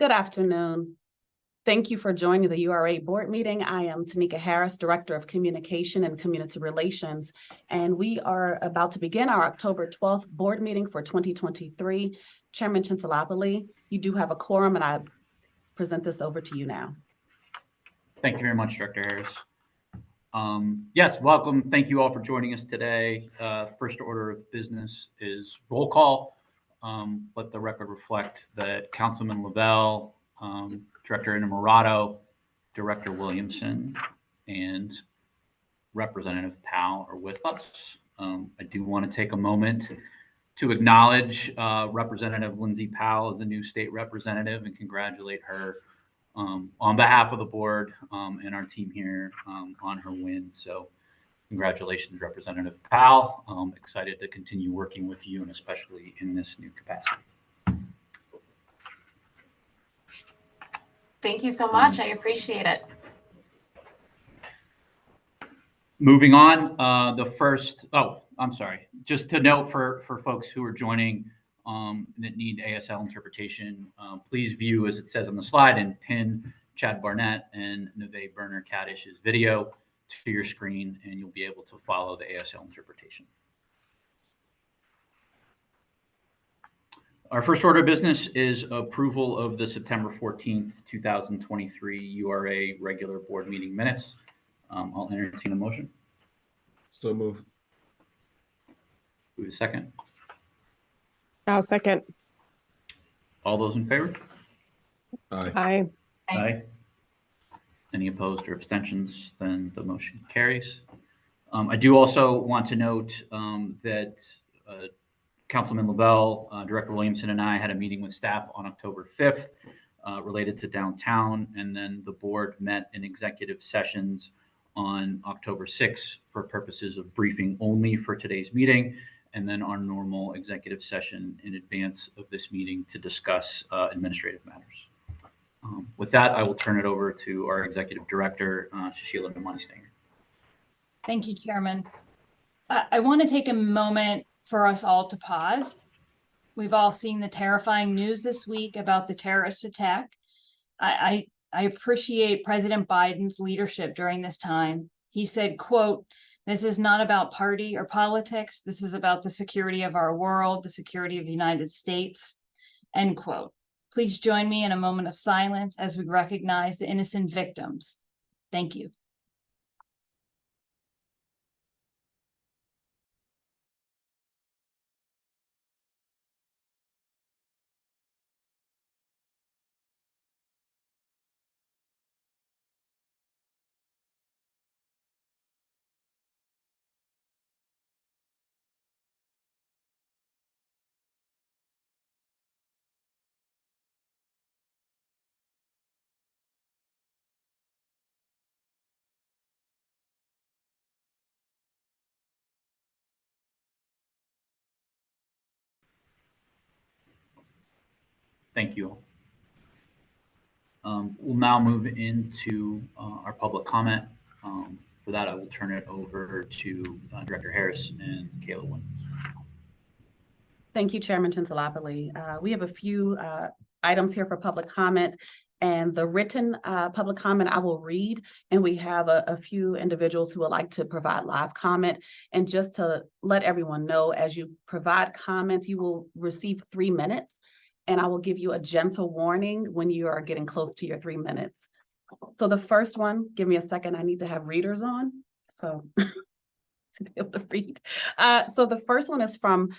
Good afternoon. Thank you for joining the URA board meeting. I am Tanika Harris, Director of Communication and Community Relations, and we are about to begin our October 12th board meeting for 2023. Chairman Chintalapalli, you do have a quorum, and I present this over to you now. Thank you very much, Director Harris. Yes, welcome. Thank you all for joining us today. First order of business is roll call. Let the record reflect that Councilman Lavelle, Director Innamorato, Director Williamson, and Representative Powell are with us. I do want to take a moment to acknowledge Representative Lindsay Powell as the new state representative and congratulate her on behalf of the board and our team here on her win. So congratulations, Representative Powell. Excited to continue working with you, and especially in this new capacity. Thank you so much. I appreciate it. Moving on, I'm sorry. Just to note for folks who are joining that need ASL interpretation, please view, as it says on the slide, and pin Chad Barnett and Neve Berner Kaddish's video to your screen, and you'll be able to follow the ASL interpretation. Our first order of business is approval of the September 14th, 2023 URA regular board meeting minutes. I'll entertain a motion. So move. Who is second? I'll second. All those in favor? Aye. Aye. Aye. Any opposed or abstentions? Then the motion carries. I do also want to note that Councilman Lavelle, Director Williamson, and I had a meeting with staff on October 5th related to downtown, and then the board met in executive sessions on October 6th for purposes of briefing only for today's meeting, and then our normal executive session in advance of this meeting to discuss administrative matters. With that, I will turn it over to our Executive Director, Shashila Damani-Stanger. Thank you, Chairman. I want to take a moment for us all to pause. We've all seen the terrifying news this week about the terrorist attack. I appreciate President Biden's leadership during this time. He said, quote, "This is not about party or politics. This is about the security of our world, the security of the United States," end quote. Please join me in a moment of silence as we recognize the innocent victims. Thank you. Thank you all. We'll now move into our public comment. For that, I will turn it over to Director Harris and Kayla Williams. Thank you, Chairman Chintalapalli. We have a few items here for public comment, and the written public comment I will read, and we have a few individuals who would like to provide live comment. And just to let everyone know, as you provide comment, you will receive 3 minutes, and I will give you a gentle warning when you are getting close to your 3 minutes. So the first one, give me a second, I need to have readers on, so to be able to read. So the first one is from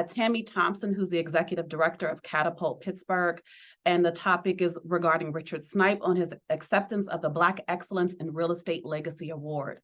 Tammy Thompson, who's the Executive Director of Catapult Pittsburgh. And the topic is regarding Richard Snipe on his acceptance of the Black Excellence in Real Estate Legacy Award.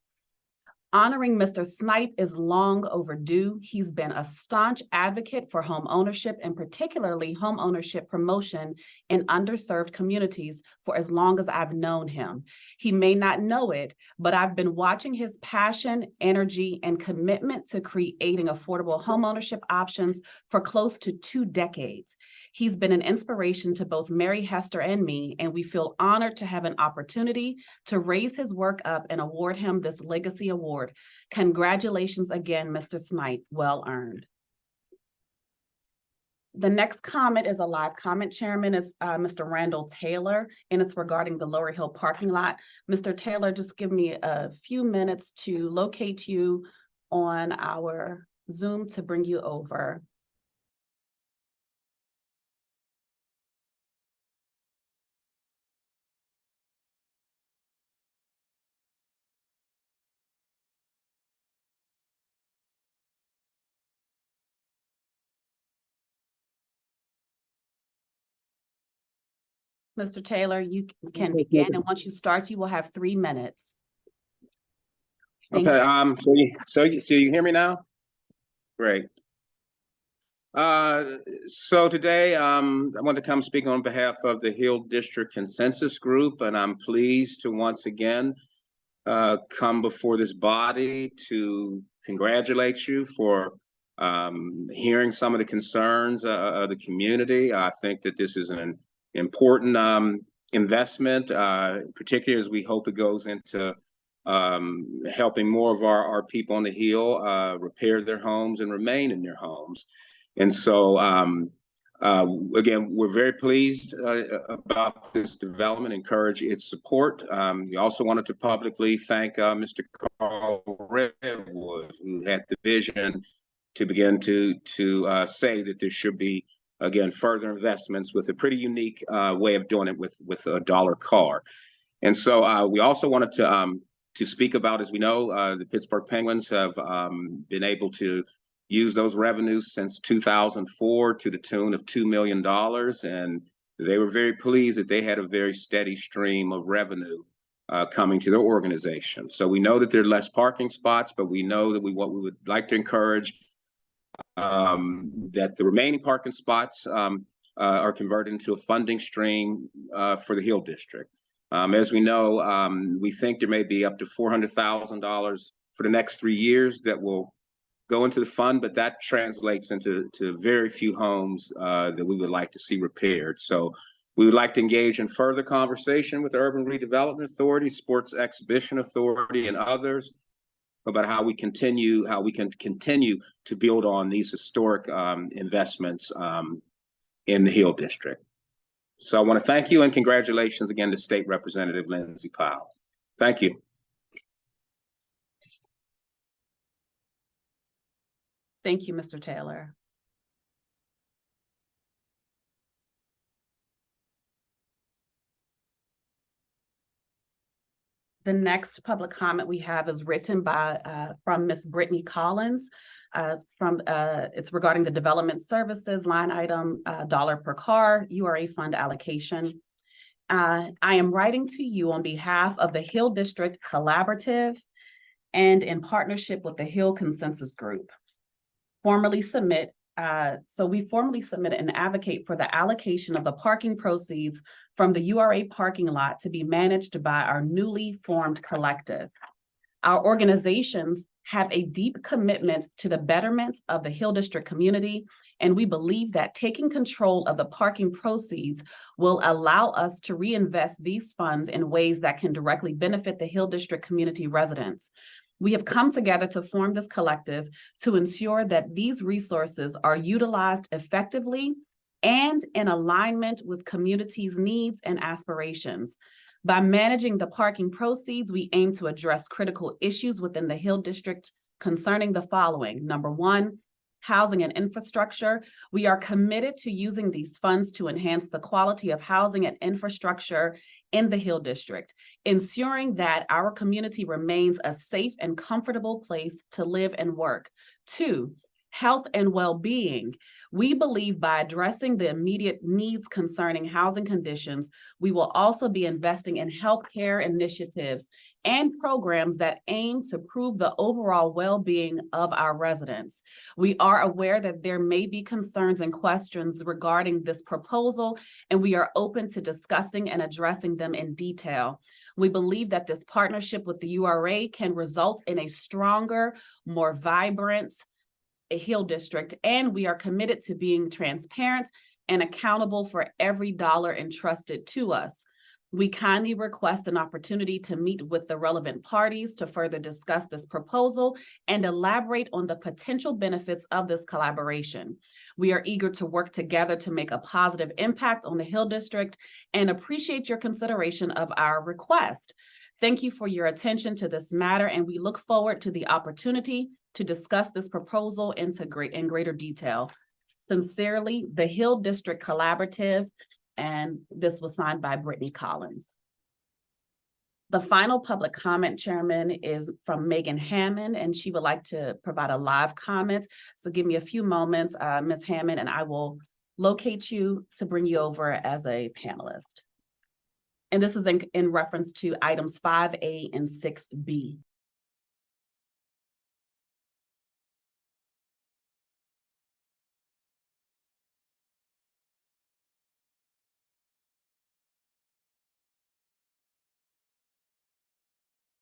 Honoring Mr. Snipe is long overdue. He's been a staunch advocate for home ownership, and particularly home ownership promotion in underserved communities for as long as I've known him. He may not know it, but I've been watching his passion, energy, and commitment to creating affordable home ownership options for close to 2 decades. He's been an inspiration to both Mary Hester and me, and we feel honored to have an opportunity to raise his work up and award him this legacy award. Congratulations again, Mr. Snipe, well earned. The next comment is a live comment, Chairman. It's Mr. Randall Taylor, and it's regarding the Lower Hill parking lot. Mr. Taylor, just give me a few minutes to locate you on our Zoom to bring you over. Mr. Taylor, you can begin, and once you start, you will have 3 minutes. Thank Okay, you. so you hear me now? Great. So today, I want to come speak on behalf of the Hill District Consensus Group, and I'm pleased to once again come before this body to congratulate you for hearing some of the concerns of the community. I think that this is an important investment, particularly as we hope it goes into helping more of our people on the Hill repair their homes and remain in their homes. And so, again, we're very pleased about this development, encourage its support. We also wanted to publicly thank Mr. Carl Redwood, who had the vision to begin to say that there should be, again, further investments with a pretty unique way of doing it with a dollar car. And so we also wanted to speak about, as we know, the Pittsburgh Penguins have been able to use those revenues since 2004 to the tune of $2 million. And they were very pleased that they had a very steady stream of revenue coming to their organization. So we know that there are less parking spots, but we know that what we would like to encourage that the remaining parking spots are converted into a funding stream for the Hill District. As we know, we think there may be up to $400,000 for the next 3 years that will go into the fund, but that translates into very few homes that we would like to see repaired. So we would like to engage in further conversation with the Urban Redevelopment Authority, Sports Exhibition Authority, and others about how we can continue to build on these historic investments in the Hill District. So I want to thank you and congratulations again to State Representative Lindsay Powell. Thank you. Thank you, Mr. Taylor. The next public comment we have is written by from Ms. Brittany Collins. It's regarding the development services line item, dollar per car, URA fund allocation. I am writing to you on behalf of the Hill District Collaborative and in partnership with the Hill Consensus Group. We formally submit and advocate for the allocation of the parking proceeds from the URA parking lot to be managed by our newly formed collective. Our organizations have a deep commitment to the betterment of the Hill District community, and we believe that taking control of the parking proceeds will allow us to reinvest these funds in ways that can directly benefit the Hill District community residents. We have come together to form this collective to ensure that these resources are utilized effectively and in alignment with communities' needs and aspirations. By managing the parking proceeds, we aim to address critical issues within the Hill District concerning the following. Number one, housing and infrastructure. We are committed to using these funds to enhance the quality of housing and infrastructure in the Hill District, ensuring that our community remains a safe and comfortable place to live and work. Two, health and well-being. We believe by addressing the immediate needs concerning housing conditions, we will also be investing in healthcare initiatives and programs that aim to improve the overall well-being of our residents. We are aware that there may be concerns and questions regarding this proposal, and we are open to discussing and addressing them in detail. We believe that this partnership with the URA can result in a stronger, more vibrant Hill District, and we are committed to being transparent and accountable for every dollar entrusted to us. We kindly request an opportunity to meet with the relevant parties to further discuss this proposal and elaborate on the potential benefits of this collaboration. We are eager to work together to make a positive impact on the Hill District and appreciate your consideration of our request. Thank you for your attention to this matter, and we look forward to the opportunity to discuss this proposal in greater detail. Sincerely, the Hill District Collaborative, and this was signed by Brittany Collins. The final public comment, Chairman, is from Megan Hammond, and she would like to provide a live comment. So give me a few moments, Ms. Hammond, and I will locate you to bring you over as a panelist. And this is in reference to items 5A and 6B.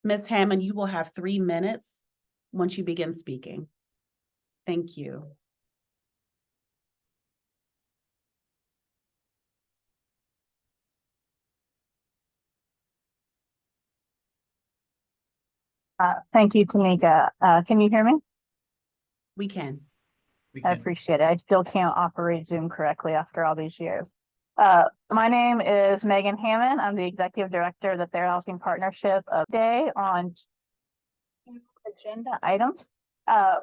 Ms. Hammond, you will have 3 minutes once you begin speaking. Thank you. Thank you, Tamika. Can you hear me? We can. We I can. appreciate it. I still can't operate Zoom correctly after all these years. My name is Megan Hammond. I'm the Executive Director of the Fair Housing Partnership of Day on agenda items.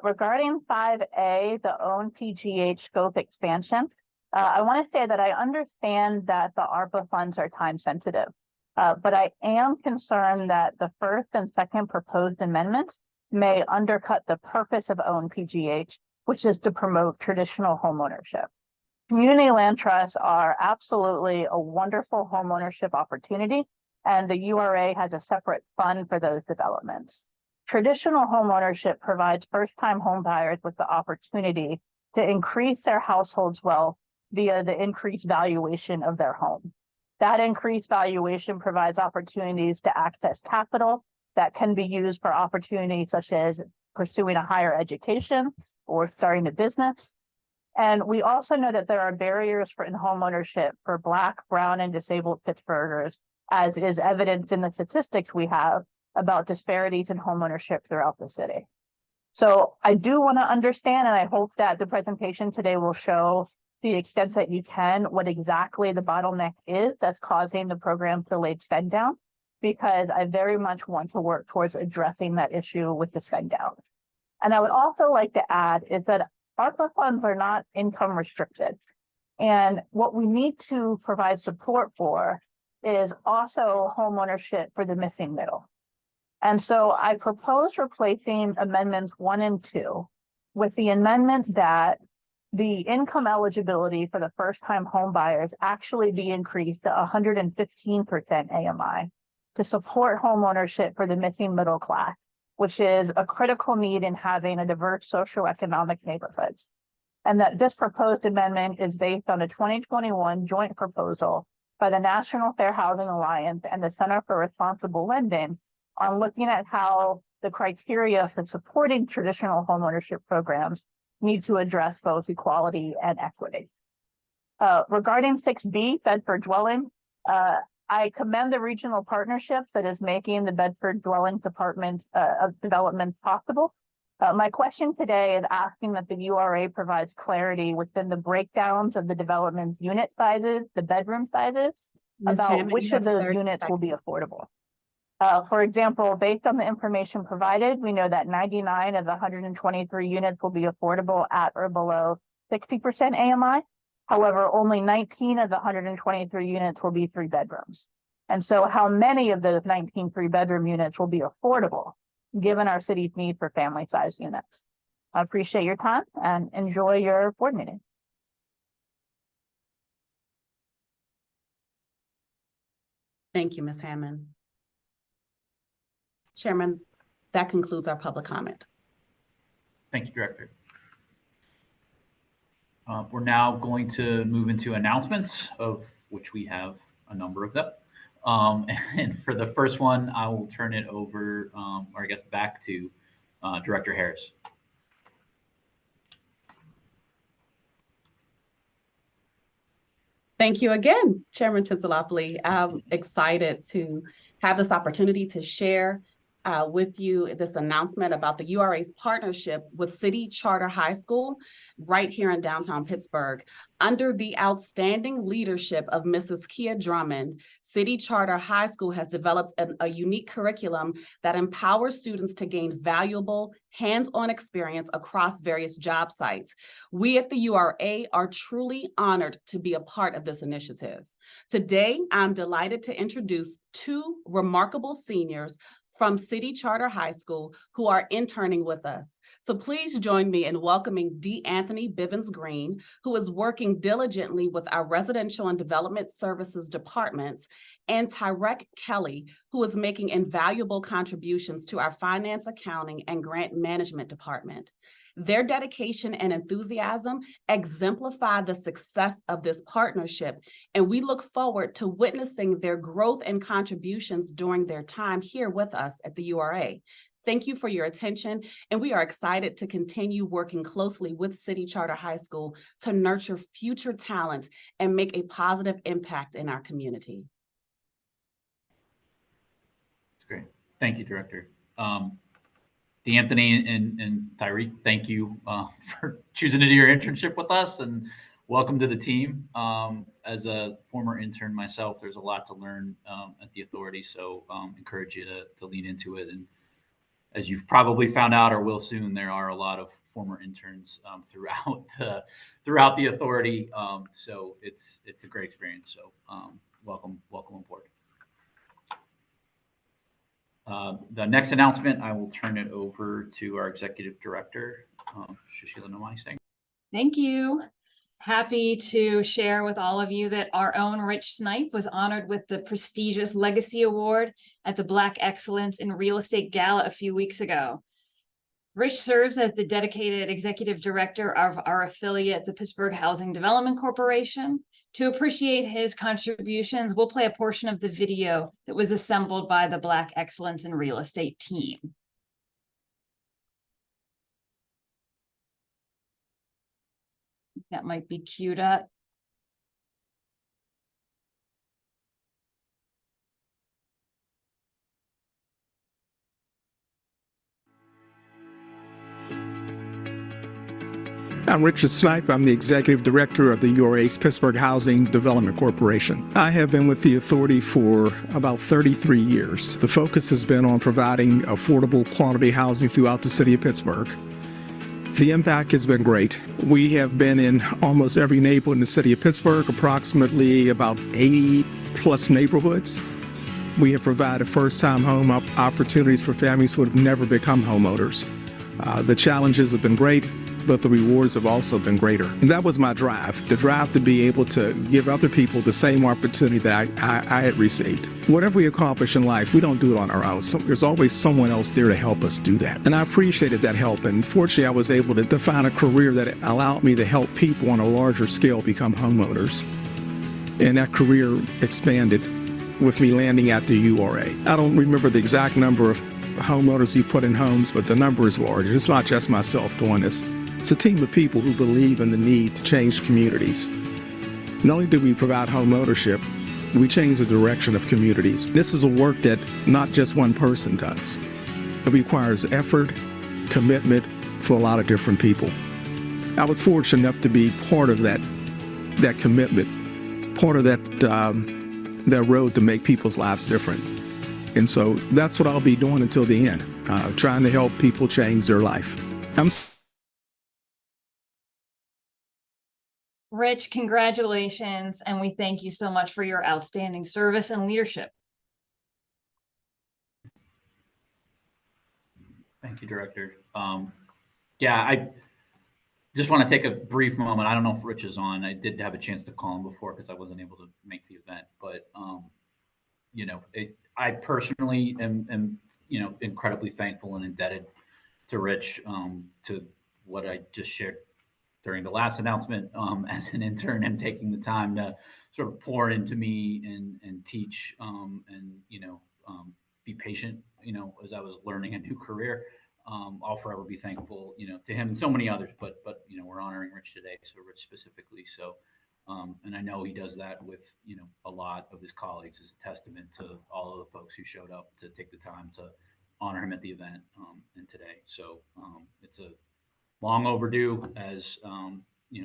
Regarding 5A, the own PGH scope expansion, I want to say that I understand that the ARPA funds are time sensitive, but I am concerned that the first and second proposed amendments may undercut the purpose of own PGH, which is to promote traditional homeownership. Community land trusts are absolutely a wonderful homeownership opportunity, and the URA has a separate fund for those developments. Traditional homeownership provides first-time homebuyers with the opportunity to increase their household's wealth via the increased valuation of their home. That increased valuation provides opportunities to access capital that can be used for opportunities such as pursuing a higher education or starting a business. And we also know that there are barriers in homeownership for Black, Brown, and disabled Pittsburghers, as is evidenced in the statistics we have about disparities in homeownership throughout the city. So I do want to understand, and I hope that the presentation today will show the extent that you can what exactly the bottleneck is that's causing the program's delayed spend down, because I very much want to work towards addressing that issue with the spend down. And I would also like to add is that ARPA funds are not income restricted. And what we need to provide support for is also homeownership for the missing middle. And so I propose replacing amendments 1 and 2 with the amendment that the income eligibility for the first-time home buyers actually be increased to 115% AMI to support homeownership for the missing middle class, which is a critical need in having a diverse socioeconomic neighborhoods. And that this proposed amendment is based on a 2021 joint proposal by the National Fair Housing Alliance and the Center for Responsible Lending on looking at how the criteria for supporting traditional homeownership programs need to address both equality and equity. Regarding 6B, Bedford dwelling, I commend the regional partnership that is making the Bedford Dwellings Department of Development possible. My question today is asking that the URA provides clarity within the breakdowns of the development unit sizes, the bedroom sizes, Ms. about Hammond, which you have of those 30 units will be seconds. affordable. For example, based on the information provided, we know that 99 of the 123 units will be affordable at or below 60% AMI. However, only 19 of the 123 units will be 3 bedrooms. And so how many of those 19 3-bedroom units will be affordable, given our city's need for family-sized units? I appreciate your time and enjoy your board meeting. Thank you, Ms. Hammond. Chairman, that concludes our public comment. Thank you, Director. We're now going to move into announcements, of which we have a number of them. And for the first one, I will turn it over, or I guess back to Director Harris. Thank you again, Chairman Tinsolopoulos. I'm excited to have this opportunity to share with you this announcement about the URA's partnership with City Charter High School right here in downtown Pittsburgh. Under the outstanding leadership of Mrs. Kia Drummond, City Charter High School has developed a unique curriculum that empowers students to gain valuable hands-on experience across various job sites. We at the URA are truly honored to be a part of this initiative. Today, I'm delighted to introduce two remarkable seniors from City Charter High School who are interning with us. So please join me in welcoming D. Anthony Bivens Green, who is working diligently with our Residential and Development Services departments, and Tyrek Kelly, who is making invaluable contributions to our Finance, Accounting, and Grant Management department. Their dedication and enthusiasm exemplify the success of this partnership, and we look forward to witnessing their growth and contributions during their time here with us at the URA. Thank you for your attention, and we are excited to continue working closely with City Charter High School to nurture future talent and make a positive impact in our community. That's great. Thank you, Director. D'Anthony and Tyreek, thank you for choosing to do your internship with us, and welcome to the team. As a former intern myself, there's a lot to learn at the authority, so encourage you to lean into it. And as you've probably found out or will soon, there are a lot of former interns throughout the authority, so it's a great experience. So welcome aboard. The next announcement, I will turn it over to our Executive Director, Sushila Nomai Singh. Thank you. Happy to share with all of you that our own Rich Snipe was honored with the prestigious Legacy Award at the Black Excellence in Real Estate Gala a few weeks ago. Rich serves as the dedicated executive director of our affiliate, the Pittsburgh Housing Development Corporation. To appreciate his contributions, we'll play a portion of the video that was assembled by the Black Excellence in Real Estate team. That might be queued up. I'm Richard Snipe. I'm the Executive Director of the URA's Pittsburgh Housing Development Corporation. I have been with the authority for about 33 years. The focus has been on providing affordable quality housing throughout the city of Pittsburgh. The impact has been great. We have been in almost every neighborhood in the city of Pittsburgh, approximately about 80 plus neighborhoods. We have provided first-time home opportunities for families who have never become homeowners. The challenges have been great, but the rewards have also been greater. And that was my drive, the drive to be able to give other people the same opportunity that I had received. Whatever we accomplish in life, we don't do it on our own. There's always someone else there to help us do that. And I appreciated that help. And fortunately, I was able to find a career that allowed me to help people on a larger scale become homeowners. And that career expanded with me landing at the URA. I don't remember the exact number of homeowners you put in homes, but the number is large. It's not just myself doing this. It's a team of people who believe in the need to change communities. Not only do we provide home ownership, we change the direction of communities. This is a work that not just one person does. It requires effort, commitment for a lot of different people. I was fortunate enough to be part of that commitment, part of that road to make people's lives different. And so that's what I'll be doing until the end, trying to help people change their life. Rich, congratulations, and we thank you so much for your outstanding service and leadership. Thank you, Director. Yeah, I just want to take a brief moment. I don't know if Rich is on. I did have a chance to call him before because I wasn't able to make the event, but I personally am incredibly thankful and indebted to Rich, to what I just shared during the last announcement, as an intern, and taking the time to sort of pour into me and teach, and be patient, as I was learning a new career. I'll forever be thankful, to him and so many others, but we're honoring Rich today, so Rich specifically. So, and I know he does that with, a lot of his colleagues as a testament to all of the folks who showed up to take the time to honor him at the event and today. So it's a long overdue, as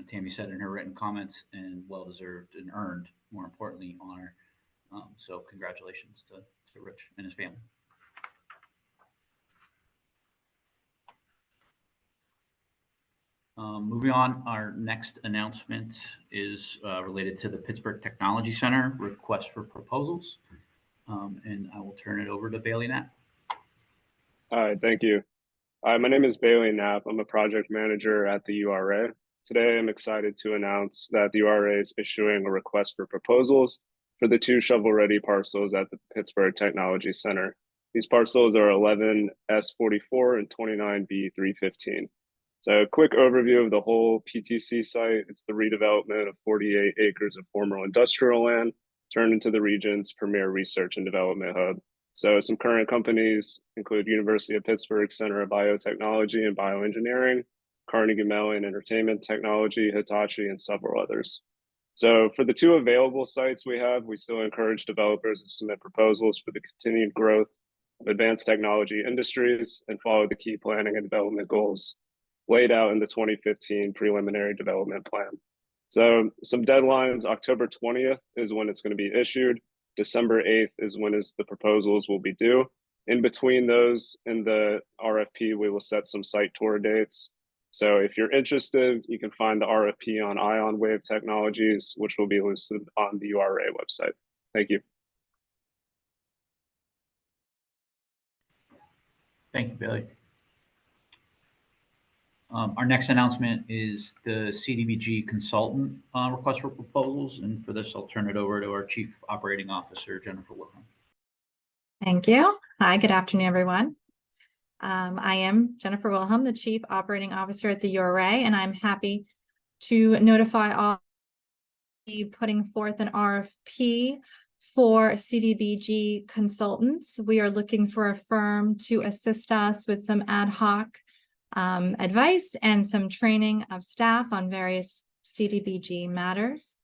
Tammy said in her written comments, and well-deserved and earned, more importantly, honor. So congratulations to Rich and his family. Moving on, our next announcement is related to the Pittsburgh Technology Center request for proposals. And I will turn it over to Bailey Knapp. All right, thank you. My name is Bailey Knapp. I'm a project manager at the URA. Today, I'm excited to announce that the URA is issuing a request for proposals for the 2 shovel-ready parcels at the Pittsburgh Technology Center. These parcels are 11S44 and 29B315. So a quick overview of the whole PTC site. It's the redevelopment of 48 acres of former industrial land turned into the region's premier research and development hub. So some current companies include University of Pittsburgh Center of Biotechnology and Bioengineering, Carnegie Mellon Entertainment Technology, Hitachi, and several others. So for the 2 available sites we still encourage developers to submit proposals for the continued growth of advanced technology industries and follow the key planning and development goals laid out in the 2015 preliminary development plan. So some deadlines: October 20th is when it's going to be issued. December 8th is when the proposals will be due. In between those, in the RFP, we will set some site tour dates. So if you're interested, you can find the RFP on Ion Wave Technologies, which will be listed on the URA website. Thank you. Thank you, Bailey. Our next announcement is the CDBG consultant request for proposals. And for this, I'll turn it over to our Chief Operating Officer, Jennifer Wilhelm. Thank you. Hi, good afternoon, everyone. I am Jennifer Wilhelm, the Chief Operating Officer at the URA, and I'm happy to notify all putting forth an RFP for CDBG consultants. We are looking for a firm to assist us with some ad hoc advice and some training of staff on various CDBG matters.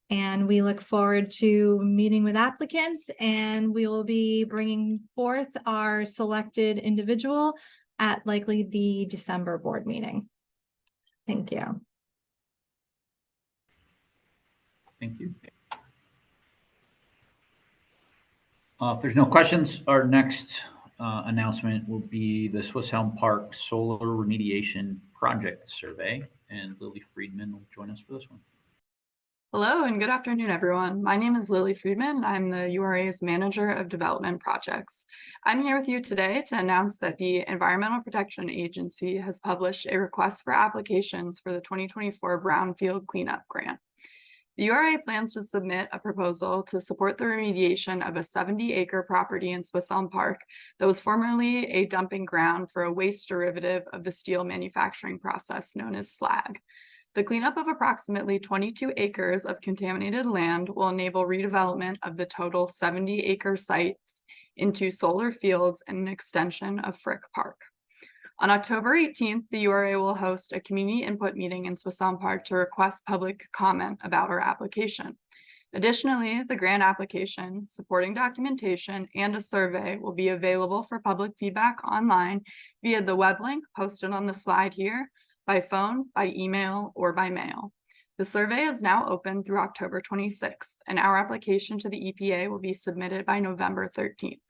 And we look forward to meeting with applicants, and we will be bringing forth our selected individual at likely the December board meeting. Thank you. Thank you. If there's no questions, our next announcement will be the Swiss Elm Park Solar Remediation Project Survey, and Lily Friedman will join us for this one. Hello and good afternoon, everyone. My name is Lily Friedman. I'm the URA's Manager of Development Projects. I'm here with you today to announce that the Environmental Protection Agency has published a request for applications for the 2024 Brownfield Cleanup Grant. The URA plans to submit a proposal to support the remediation of a 70-acre property in Swiss Elm Park that was formerly a dumping ground for a waste derivative of the steel manufacturing process known as slag. The cleanup of approximately 22 acres of contaminated land will enable redevelopment of the total 70-acre sites into solar fields and an extension of Frick Park. On October 18th, the URA will host a community input meeting in Swiss Elm Park to request public comment about our application. Additionally, the grant application, supporting documentation, and a survey will be available for public feedback online via the web link posted on the slide here, by phone, by email, or by mail. The survey is now open through October 26th, and our application to the EPA will be submitted by November 13th.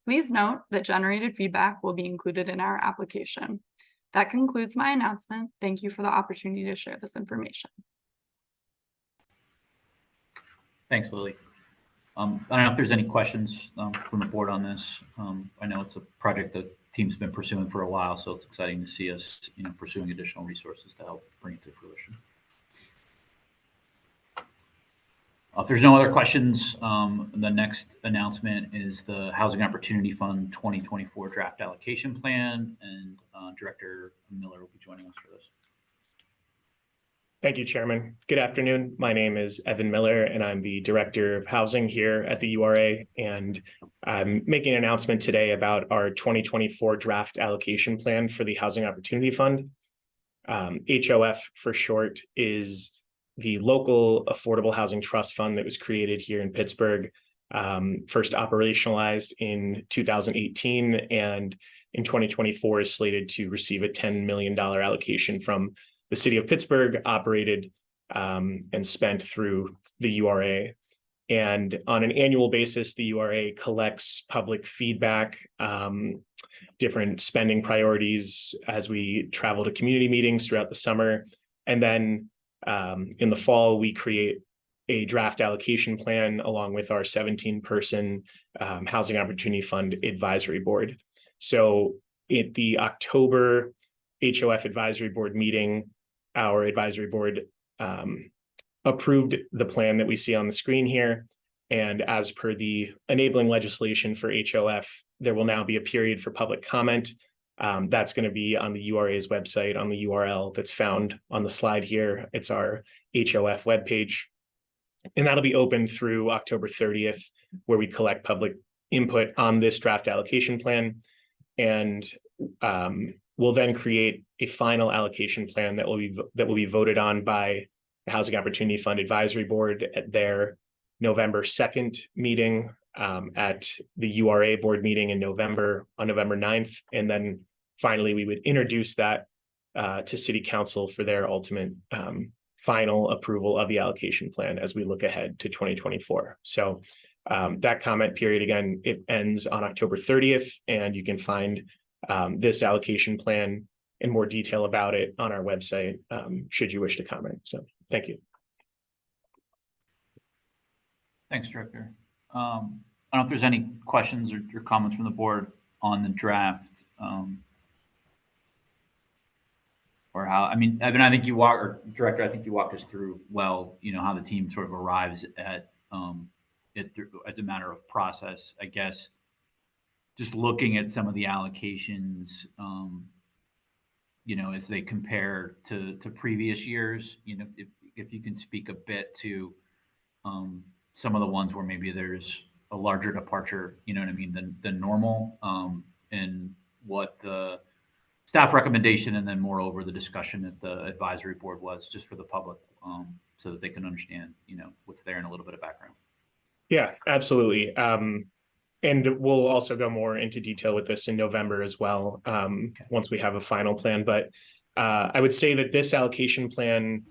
Please note that generated feedback will be included in our application. That concludes my announcement. Thank you for the opportunity to share this information. Thanks, Lily. I don't know if there's any questions from the board on this. I know it's a project that team's been pursuing for a while, so it's exciting to see us, pursuing additional resources to help bring it to fruition. If there's no other questions, the next announcement is the Housing Opportunity Fund 2024 draft allocation plan, and Director Miller will be joining us for this. Thank you, Chairman. Good afternoon. My name is Evan Miller, and I'm the Director of Housing here at the URA. And I'm making an announcement today about our 2024 draft allocation plan for the Housing Opportunity Fund. HOF for short is the local affordable housing trust fund that was created here in Pittsburgh first operationalized in 2018, and in 2024 is slated to receive a $10 million allocation from the city of Pittsburgh, operated and spent through the URA. And on an annual basis, the URA collects public feedback, different spending priorities as we travel to community meetings throughout the summer. And then in the fall, we create a draft allocation plan along with our 17-person Housing Opportunity Fund Advisory Board. So at the October HOF Advisory Board meeting, our advisory board approved the plan that we see on the screen here. And as per the enabling legislation for HOF, there will now be a period for public comment. That's going to be on the URA's website on the URL that's found on the slide here. It's our HOF webpage. And that'll be open through October 30th, where we collect public input on this draft allocation plan. And we'll then create a final allocation plan that will be voted on by the Housing Opportunity Fund Advisory Board at their November 2nd meeting, at the URA board meeting in November, on November 9th. And then finally, we would introduce that to City Council for their ultimate final approval of the allocation plan as we look ahead to 2024. So that comment period, again, it ends on October 30th, and you can find this allocation plan in more detail about it on our website, should you wish to comment. So thank you. Thanks, Director. I don't know if there's any questions or comments from the board on the draft. Or how, I mean, Evan, I think you Director, I think you walked us through well, how the team sort of arrives at it as a matter of process. I guess just looking at some of the allocations, as they compare to previous years, if you can speak a bit to some of the ones where maybe there's a larger departure, than normal, and what the staff recommendation, and then moreover the discussion at the advisory board was, just for the public, so that they can understand, what's there in a little bit of background. Yeah, absolutely. And we'll also go more into detail with this in November as well, once we have a final plan. But I would say that this allocation plan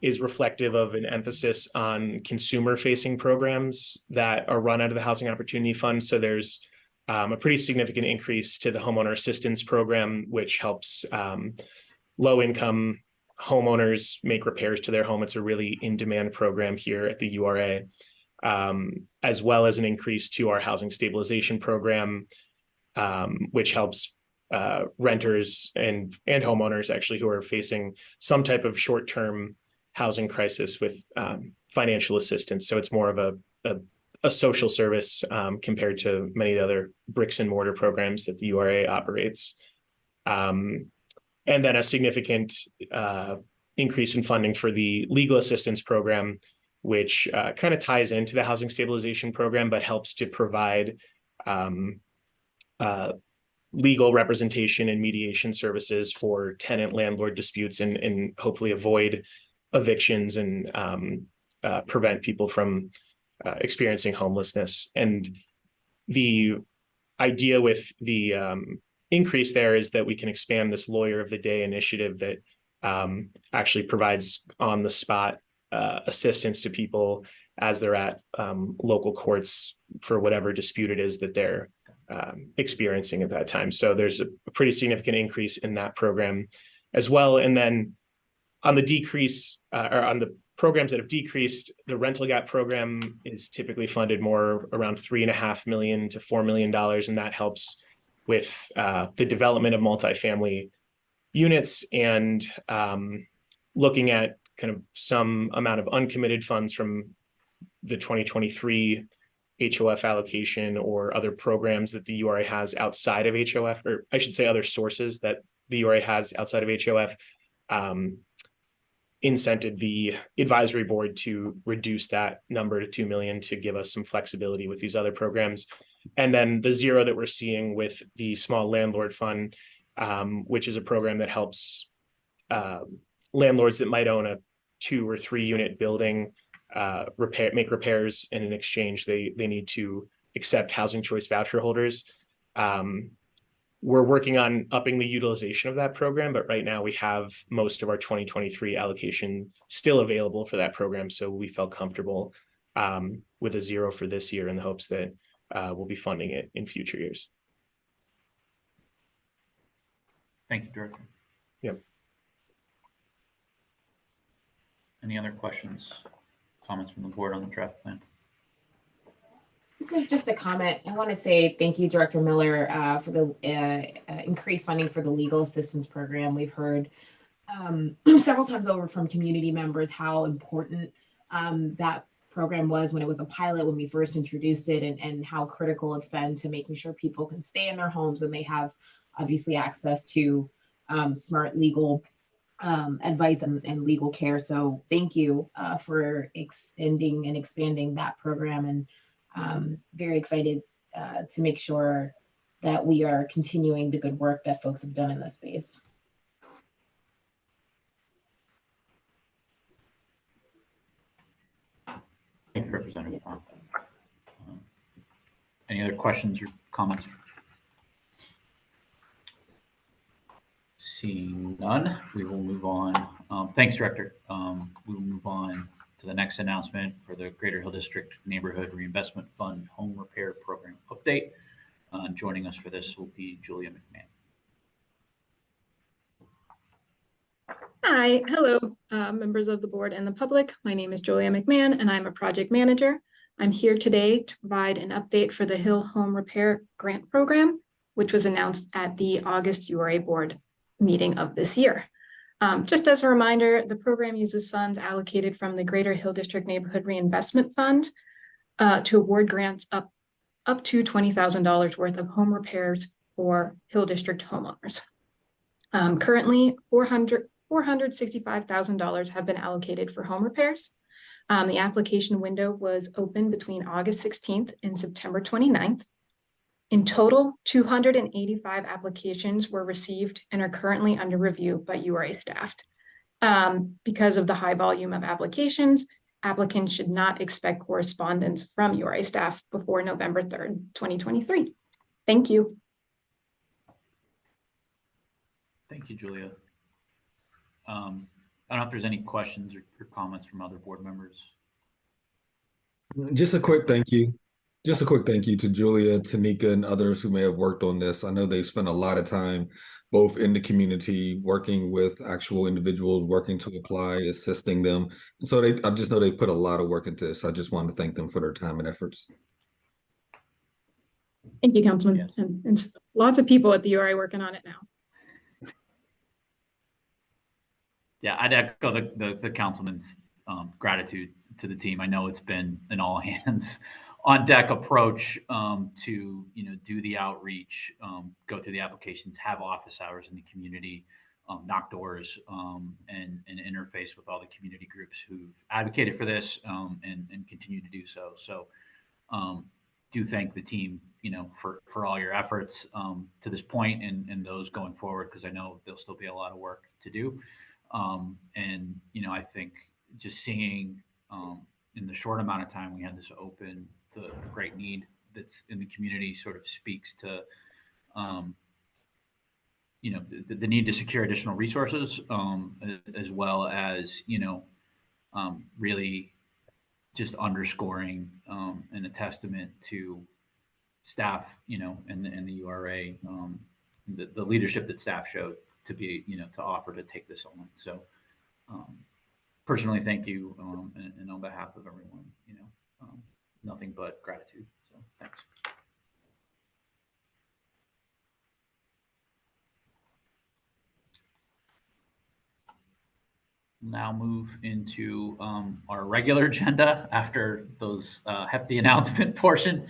is reflective of an emphasis on consumer-facing programs that are run out of the Housing Opportunity Fund. So there's a pretty significant increase to the homeowner assistance program, which helps low-income homeowners make repairs to their home. It's a really in-demand program here at the URA, as well as an increase to our housing stabilization program, which helps renters and homeowners actually who are facing some type of short-term housing crisis with financial assistance. So it's more of a social service compared to many of the other bricks and mortar programs that the URA operates. And then a significant increase in funding for the legal assistance program, which kind of ties into the housing stabilization program, but helps to provide legal representation and mediation services for tenant landlord disputes, and hopefully avoid evictions and prevent people from experiencing homelessness. And the idea with the increase there is that we can expand this Lawyer of the Day initiative that actually provides on the spot assistance to people as they're at local courts for whatever dispute it is that they're experiencing at that time. So there's a pretty significant increase in that program as well. And then on the decrease, or on the programs that have decreased, the rental gap program is typically funded more around $3.5 million to $4 million, and that helps with the development of multifamily units and looking at kind of some amount of uncommitted funds from the 2023 HOF allocation or other programs that the URA has outside of HOF, or I should say other sources that the URA has outside of HOF, incented the advisory board to reduce that number to 2 million to give us some flexibility with these other programs. And then the zero that we're seeing with the small landlord fund, which is a program that helps landlords that might own a 2 or 3 unit building make repairs, and in exchange, they need to accept housing choice voucher holders. We're working on upping the utilization of that program, but right now we have most of our 2023 allocation still available for that program. So we felt comfortable with a 0 for this year in the hopes that we'll be funding it in future years. Thank you, Director. Yep. Any other questions, comments from the board on the draft plan? This is just a comment. I want to say thank you, Director Miller, for the increased funding for the legal assistance program. We've heard several times over from community members how important that program was when it was a pilot, when we first introduced it, and how critical it's been to making sure people can stay in their homes and they have obviously access to smart legal advice and legal care. So thank you for extending and expanding that program, and very excited to make sure that we are continuing the good work that folks have done in this space. Thank you, Representative Fong. Any other questions or comments? Seeing none, we will move on. Thanks, Director. We will move on to the next announcement for the Greater Hill District Neighborhood Reinvestment Fund Home Repair Program update. Joining us for this will be Julia McMahon. Hi, hello, members of the board and the public. My name is Julia McMahon, and I'm a project manager. I'm here today to provide an update for the Hill Home Repair Grant Program, which was announced at the August URA board meeting of this year. Just as a reminder, the program uses funds allocated from the Greater Hill District Neighborhood Reinvestment Fund to award grants up to $20,000 worth of home repairs for Hill District homeowners. Currently, $465,000 have been allocated for home repairs. The application window was open between August 16th and September 29th. In total, 285 applications were received and are currently under review by URA staff. Because of the high volume of applications, applicants should not expect correspondence from URA staff before November 3rd, 2023. Thank you. Thank you, Julia. I don't know if there's any questions or comments from other board members. Just a quick thank you. Just a quick thank you to Julia, Tanika, and others who may have worked on this. I know they've spent a lot of time both in the community, working with actual individuals, working to apply, assisting them. So I just know they put a lot of work into this. I just want to thank them for their time and efforts. Thank you, Councilman. Yes. And lots of people at the URA working on it now. Yeah, I'd echo the councilman's gratitude to the team. I know it's been an all hands on deck approach to do the outreach, go through the applications, have office hours in the community, knock doors, and interface with all the community groups who've advocated for this and continue to do so. So do thank the team, for all your efforts to this point and those going forward, because I know there'll still be a lot of work to do. And I think just seeing in the short amount of time we had this open, the great need that's in the community sort of speaks to the need to secure additional resources, as well as really just underscoring and a testament to staff, and the URA, the leadership that staff showed to be, to offer to take this on. So personally, thank you, and on behalf of everyone, nothing but gratitude. So thanks. Now move into our regular agenda after those hefty announcement portion.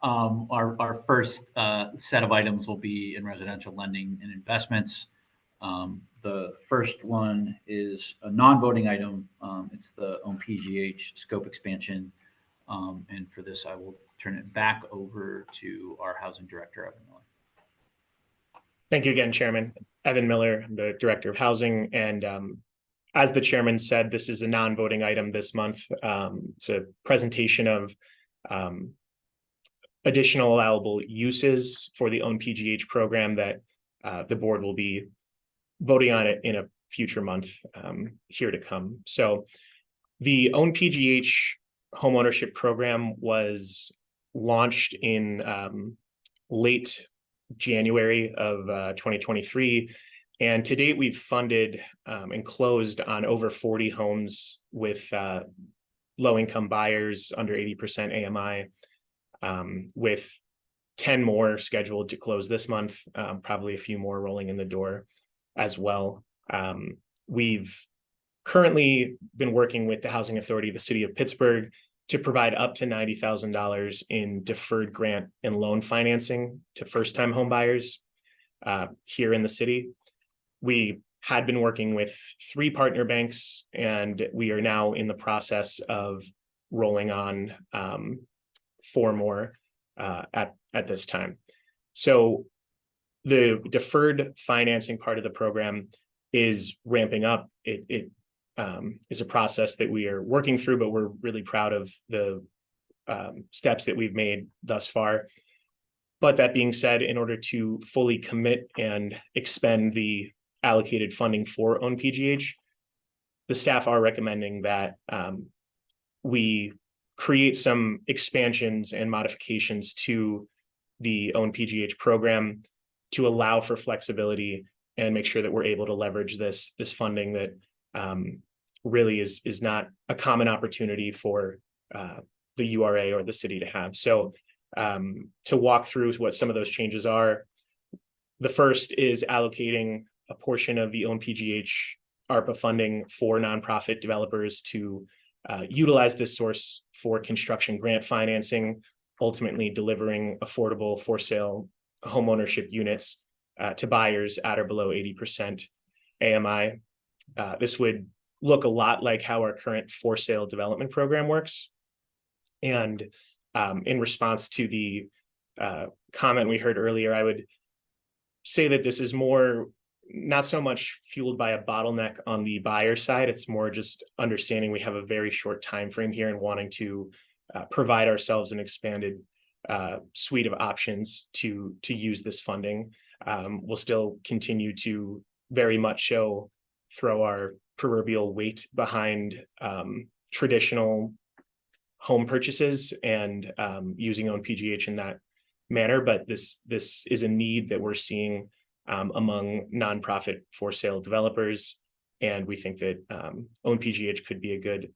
Our first set of items will be in residential lending and investments. The first one is a non-voting item. It's the OMPGH scope expansion. And for this, I will turn it back over to our housing director, Evan Miller. Thank you again, Chairman. Evan Miller, I'm the Director of Housing, and as the chairman said, this is a non-voting item this month. It's a presentation of additional allowable uses for the own PGH program that the board will be voting on it in a future month here to come. So the own PGH homeownership program was launched in late January of 2023. And to date, we've funded and closed on over 40 homes with low-income buyers under 80% AMI, with 10 more scheduled to close this month, probably a few more rolling in the door as well. We've currently been working with the Housing Authority of the City of Pittsburgh to provide up to $90,000 in deferred grant and loan financing to first-time home buyers here in the city. We had been working with 3 partner banks, and we are now in the process of rolling on 4 more at this time. So the deferred financing part of the program is ramping up. It is a process that we are working through, but we're really proud of the steps that we've made thus far. But that being said, in order to fully commit and expend the allocated funding for own PGH, the staff are recommending that we create some expansions and modifications to the own PGH program to allow for flexibility and make sure that we're able to leverage this funding that really is not a common opportunity for the URA or the city to have. So to walk through what some of those changes are, the first is allocating a portion of the own PGH ARPA funding for nonprofit developers to utilize this source for construction grant financing, ultimately delivering affordable for sale homeownership units to buyers at or below 80% AMI. This would look a lot like how our current for sale development program works. And in response to the comment we heard earlier, I would say that this is more not so much fueled by a bottleneck on the buyer side. It's more just understanding we have a very short time frame here and wanting to provide ourselves an expanded suite of options to use this funding. We'll still continue to very much throw our proverbial weight behind traditional home purchases and using own PGH in that manner, but this is a need that we're seeing among nonprofit for sale developers, and we think that own PGH could be a good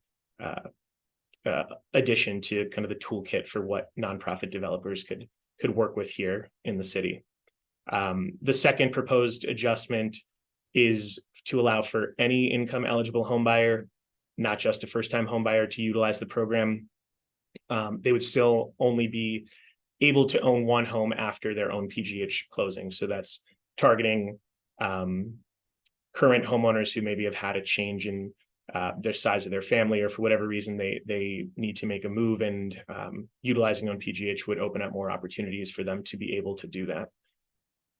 addition to kind of the toolkit for what nonprofit developers could work with here in the city. The second proposed adjustment is to allow for any income eligible home buyer, not just a first time home buyer, to utilize the program. They would still only be able to own one home after their own PGH closing. So that's targeting current homeowners who maybe have had a change in their size of their family, or for whatever reason they need to make a move, and utilizing own PGH would open up more opportunities for them to be able to do that.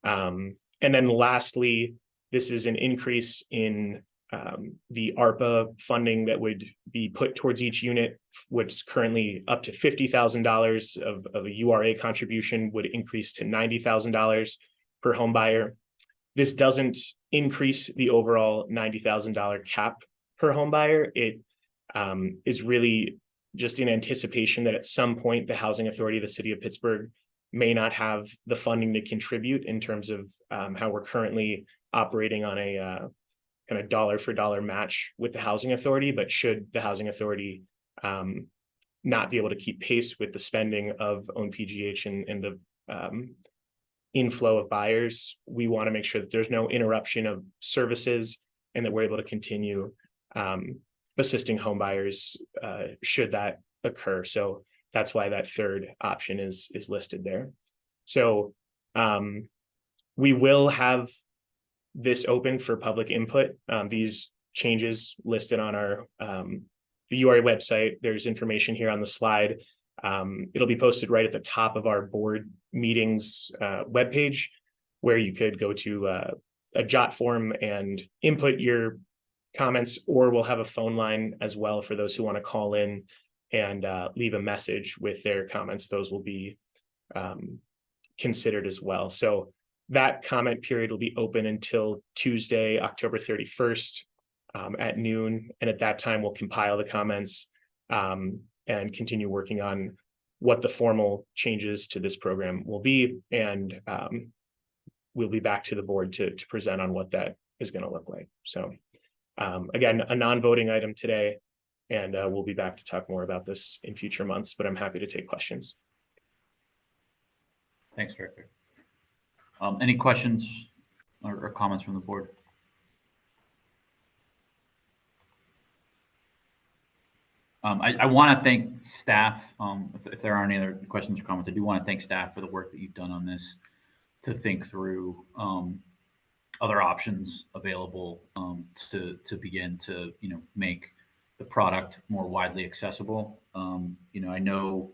And then lastly, this is an increase in the ARPA funding that would be put towards each unit, which is currently up to $50,000 of a URA contribution would increase to $90,000 per home buyer. This doesn't increase the overall $90,000 cap per home buyer. It is really just in anticipation that at some point the Housing Authority of the City of Pittsburgh may not have the funding to contribute in terms of how we're currently operating on a kind of dollar for dollar match with the Housing Authority. But should the Housing Authority not be able to keep pace with the spending of own PGH and the inflow of buyers, we want to make sure that there's no interruption of services and that we're able to continue assisting home buyers should that occur. So that's why that third option is listed there. So we will have this open for public input. These changes listed on our the URA website. There's information here on the slide. It'll be posted right at the top of our board meetings webpage, where you could go to a jot form and input your comments, or we'll have a phone line as well for those who want to call in and leave a message with their comments. Those will be considered as well. So that comment period will be open until Tuesday, October 31st at noon. And at that time, we'll compile the comments and continue working on what the formal changes to this program will be. And we'll be back to the board to present on what that is going to look like. So again, a non-voting item today, and we'll be back to talk more about this in future months, but I'm happy to take questions. Thanks, Director. Any questions or comments from the board? I want to thank staff. If there aren't any other questions or comments, I do want to thank staff for the work that you've done on this to think through other options available to begin to make the product more widely accessible. I know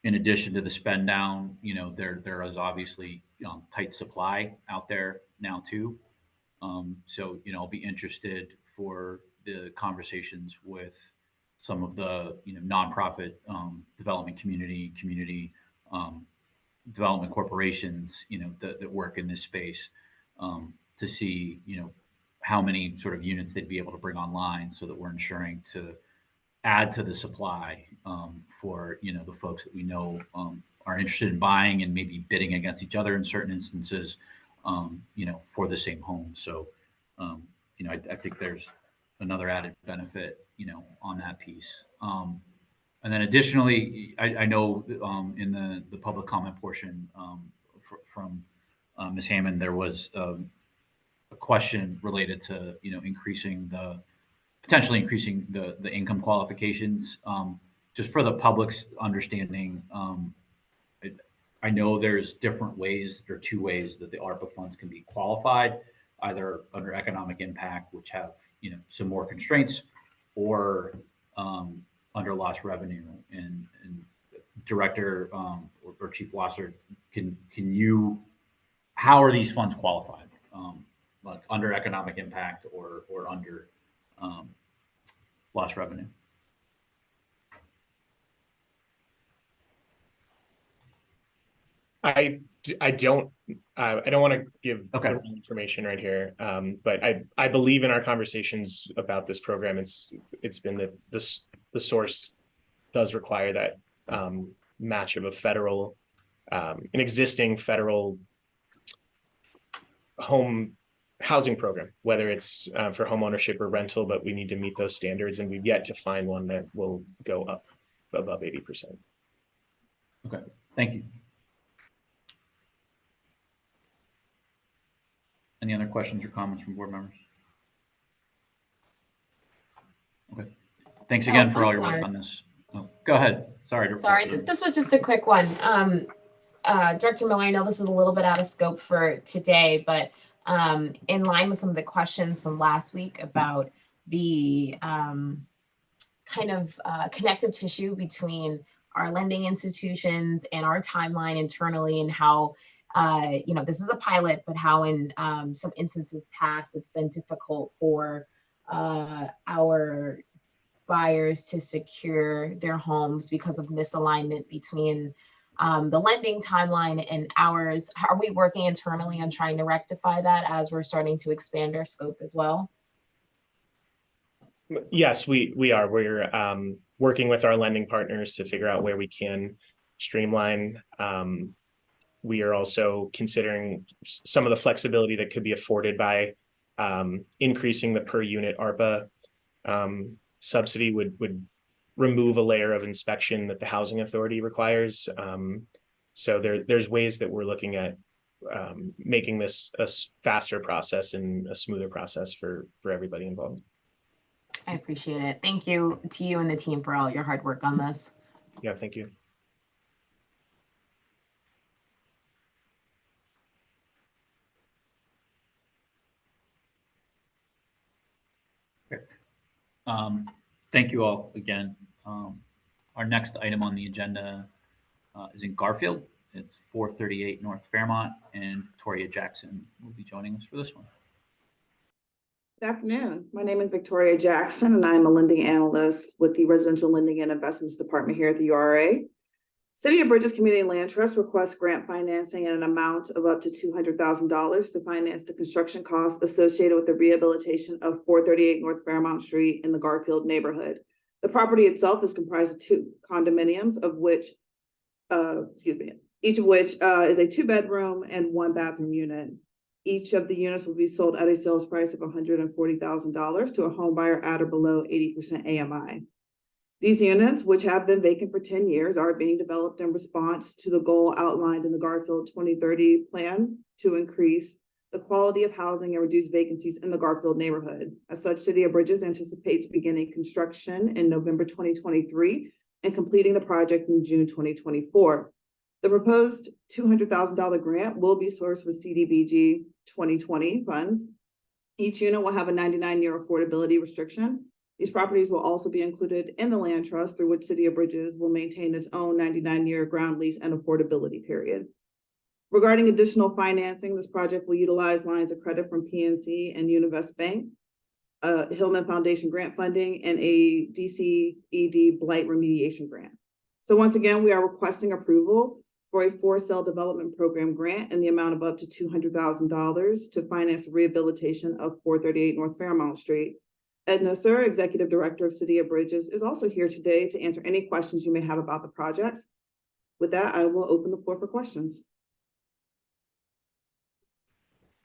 in addition to the spend down, there is obviously tight supply out there now too. So I'll be interested for the conversations with some of the nonprofit development community development corporations that work in this space to see how many sort of units they'd be able to bring online, so that we're ensuring to add to the supply for the folks that we know are interested in buying and maybe bidding against each other in certain instances for the same home. So I think there's another added benefit on that piece. And then additionally, I know in the public comment portion from Ms. Hammond, there was a question related to potentially increasing the income qualifications. Just for the public's understanding, I know there's different ways. There are two ways that the ARPA funds can be qualified, either under economic impact, which have some more constraints, or under lost revenue. And Director or Chief Wasser, how are these funds qualified? Like under economic impact or under lost revenue? I don't want to give information right here, but I believe in our conversations about this program, it's been that the source does require that match of an existing federal home housing program, whether it's for home ownership or rental, but we need to meet those standards, and we've yet to find one that will go up above 80%. Okay, thank you. Any other questions or comments from board members? Okay, thanks again for all your work on this. Oh, go ahead. Sorry. This was just a quick one. Director Miller, I know this is a little bit out of scope for today, but in line with some of the questions from last week about the kind of connective tissue between our lending institutions and our timeline internally, and how this is a pilot, but how in some instances past it's been difficult for our buyers to secure their homes because of misalignment between the lending timeline and ours. Are we working internally on trying to rectify that as we're starting to expand our scope as well? Yes, we are. We're working with our lending partners to figure out where we can streamline. We are also considering some of the flexibility that could be afforded by increasing the per unit ARPA subsidy would remove a layer of inspection that the housing authority requires. So there's ways that we're looking at making this a faster process and a smoother process for everybody involved. I appreciate it. Thank you to you and the team for all your hard work on this. Yeah, thank you. Thank you all again. Our next item on the agenda is in Garfield. It's 438 North Fairmont, and Victoria Jackson will be joining us for this one. Good afternoon. My name is Victoria Jackson, and I'm a lending analyst with the Residential Lending and Investments Department here at the URA. City of Bridges Community Land Trust requests grant financing in an amount of up to $200,000 to finance the construction costs associated with the rehabilitation of 438 North Fairmount Street in the Garfield neighborhood. The property itself is comprised of 2 condominiums, of which, each of which is a 2-bedroom and 1-bathroom unit. Each of the units will be sold at a sales price of $140,000 to a home buyer at or below 80% AMI. These units, which have been vacant for 10 years, are being developed in response to the goal outlined in the Garfield 2030 plan to increase the quality of housing and reduce vacancies in the Garfield neighborhood. As such, City of Bridges anticipates beginning construction in November 2023 and completing the project in June 2024. The proposed $200,000 grant will be sourced with CDBG 2020 funds. Each unit will have a 99-year affordability restriction. These properties will also be included in the land trust through which City of Bridges will maintain its own 99-year ground lease and affordability period. Regarding additional financing, this project will utilize lines of credit from PNC and Univest Bank, Hillman Foundation grant funding, and a DCED blight remediation grant. So once again, we are requesting approval for a for-sale development program grant in the amount of up to $200,000 to finance the rehabilitation of 438 North Fairmount Street. Edna Sir, Executive Director of City of Bridges, is also here today to answer any questions you may have about the project. With that, I will open the floor for questions.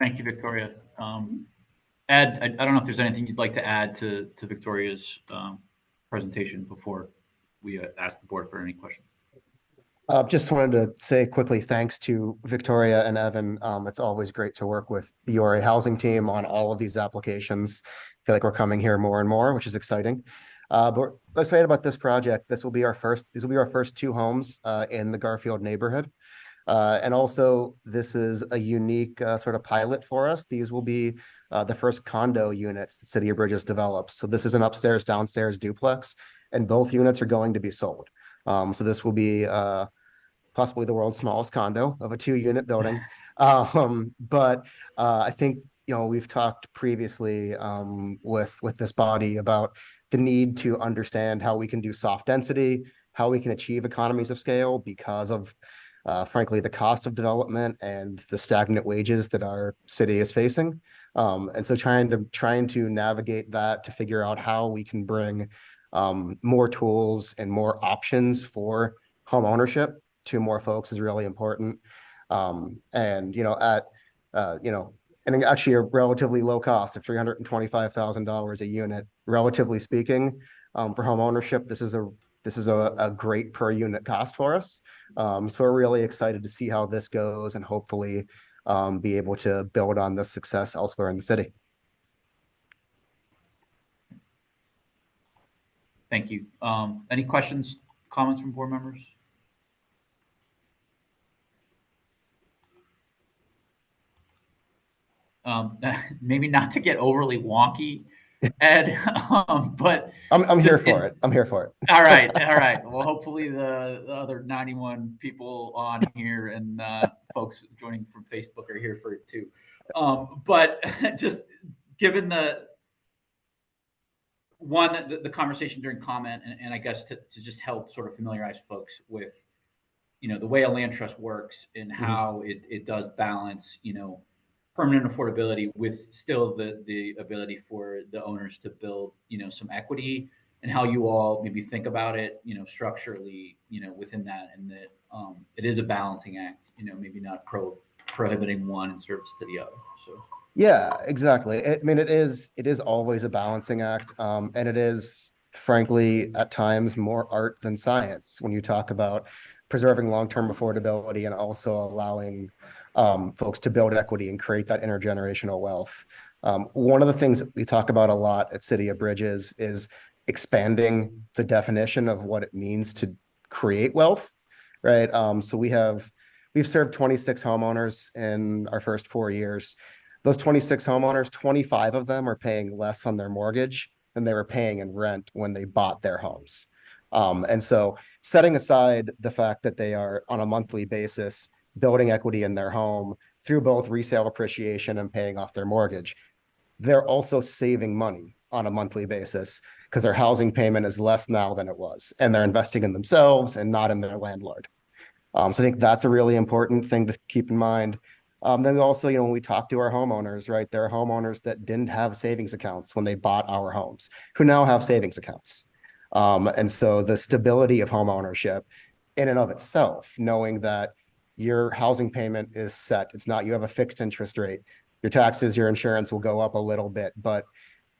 Thank you, Victoria. Ed, I don't know if there's anything you'd like to add to Victoria's presentation before we ask the board for any questions. Just wanted to say quickly, thanks to Victoria and Evan. It's always great to work with the URA housing team on all of these applications. I feel like we're coming here more and more, which is exciting. But we're excited about this project. These will be our first 2 homes in the Garfield neighborhood. And also, this is a unique sort of pilot for us. These will be the first condo units the City of Bridges develops. So this is an upstairs, downstairs duplex, and both units are going to be sold. So this will be possibly the world's smallest condo of a 2-unit building. But I think, we've talked previously with this body about the need to understand how we can do soft density, how we can achieve economies of scale because of, frankly, the cost of development and the stagnant wages that our city is facing. And so trying to navigate that to figure out how we can bring more tools and more options for home ownership to more folks is really important. And actually a relatively low cost of $325,000 a unit, relatively speaking, for home ownership. This is a great per unit cost for us. So we're really excited to see how this goes and hopefully be able to build on this success elsewhere in the city. Thank you. Any questions, comments from board members? Maybe not to get overly wonky, Ed, but I'm here for it. I'm here for it. All right. Well, hopefully the other 91 people on here and folks joining from Facebook are here for it too. But just given the conversation during comment, and I guess to just help sort of familiarize folks with, the way a land trust works and how it does balance, permanent affordability with still the ability for the owners to build, some equity, and how you all maybe think about it, structurally, within that, and that it is a balancing act, maybe not prohibiting one in service to the other. So. Yeah, exactly. I mean, it is always a balancing act. And it is, frankly, at times more art than science when you talk about preserving long-term affordability and also allowing folks to build equity and create that intergenerational wealth. One of the things that we talk about a lot at City of Bridges is expanding the definition of what it means to create wealth, right? So we've served 26 homeowners in our first 4 years. Those 26 homeowners, 25 of them are paying less on their mortgage than they were paying in rent when they bought their homes. And so setting aside the fact that they are on a monthly basis building equity in their home through both resale appreciation and paying off their mortgage, they're also saving money on a monthly basis because their housing payment is less now than it was, and they're investing in themselves and not in their landlord. So I think that's a really important thing to keep in mind. Then also, when we talk to our homeowners, right, there are homeowners that didn't have savings accounts when they bought our homes, who now have savings accounts. And so the stability of home ownership in and of itself, knowing that your housing payment is set, it's not, you have a fixed interest rate, your taxes, your insurance will go up a little bit, but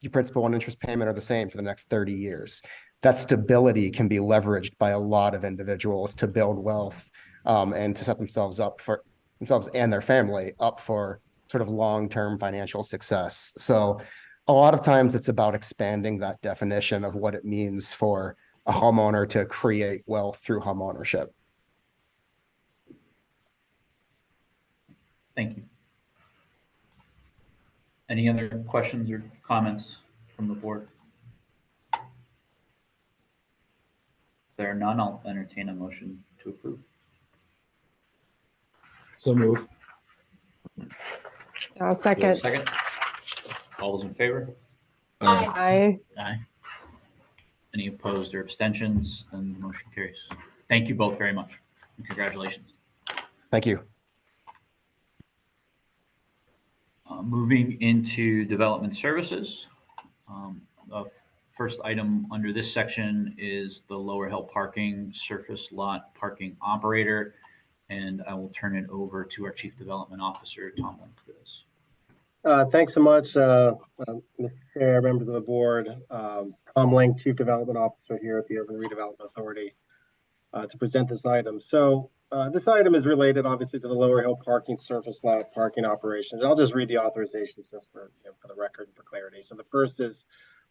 your principal and interest payment are the same for the next 30 years. That stability can be leveraged by a lot of individuals to build wealth, and to set themselves up for themselves and their family up for sort of long-term financial success. So a lot of times it's about expanding that definition of what it means for a homeowner to create wealth through home ownership. Thank you. Any other questions or comments from the board? If there are none, I'll entertain a motion to approve. So move. I'll Do we have a second. second? All those in favor? Aye. Aye. Any opposed or abstentions? Then the motion carries. Thank you both very much, and congratulations. Thank you. Moving into development services. The first item under this section is the Lower Hill Parking Surface Lot Parking Operator, and I will turn it over to our Chief Development Officer, Tom Link, for this. Thanks so much, Mr. Chair, members of the board. Tom Link, Chief Development Officer here at the Urban Redevelopment Authority, to present this item. So this item is related, obviously, to the Lower Hill Parking Surface Lot Parking Operations. I'll just read the authorization just for the record and for clarity. So the first is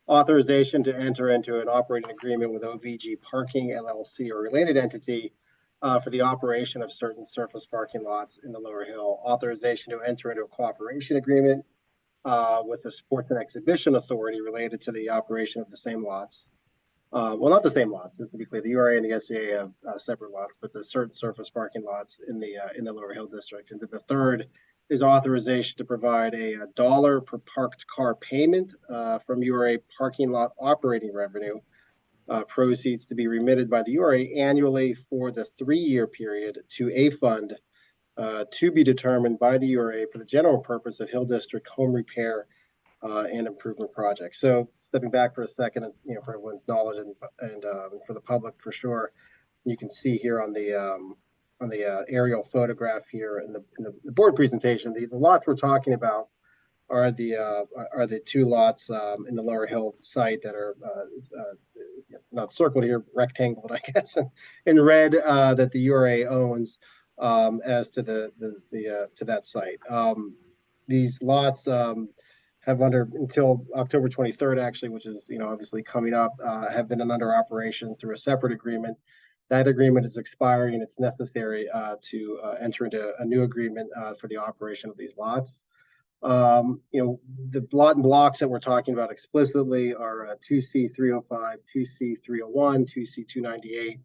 authorization to enter into an operating agreement with OVG Parking LLC or related entity for the operation of certain surface parking lots in the Lower Hill. Authorization to enter into a cooperation agreement with the Sports and Exhibition Authority related to the operation of the same lots. Well, not the same lots, just to be clear. The URA and the SCA have separate lots, but the certain surface parking lots in the Lower Hill District. And then the third is authorization to provide a $1 per parked car payment from URA parking lot operating revenue. Proceeds to be remitted by the URA annually for the 3-year period to a fund to be determined by the URA for the general purpose of Hill District home repair and improvement projects. So stepping back for a second, for everyone's knowledge and for the public for sure, you can see here on the aerial photograph here in the board presentation, the lots we're talking about are the 2 lots in the Lower Hill site that are not circled here, rectangled, I guess, in red that the URA owns as to to that site. These lots have until October 23rd, actually, which is obviously coming up, have been under operation through a separate agreement. That agreement is expiring, and it's necessary to enter into a new agreement for the operation of these lots. The lot and blocks that we're talking about explicitly are 2C305, 2C301, 2C298,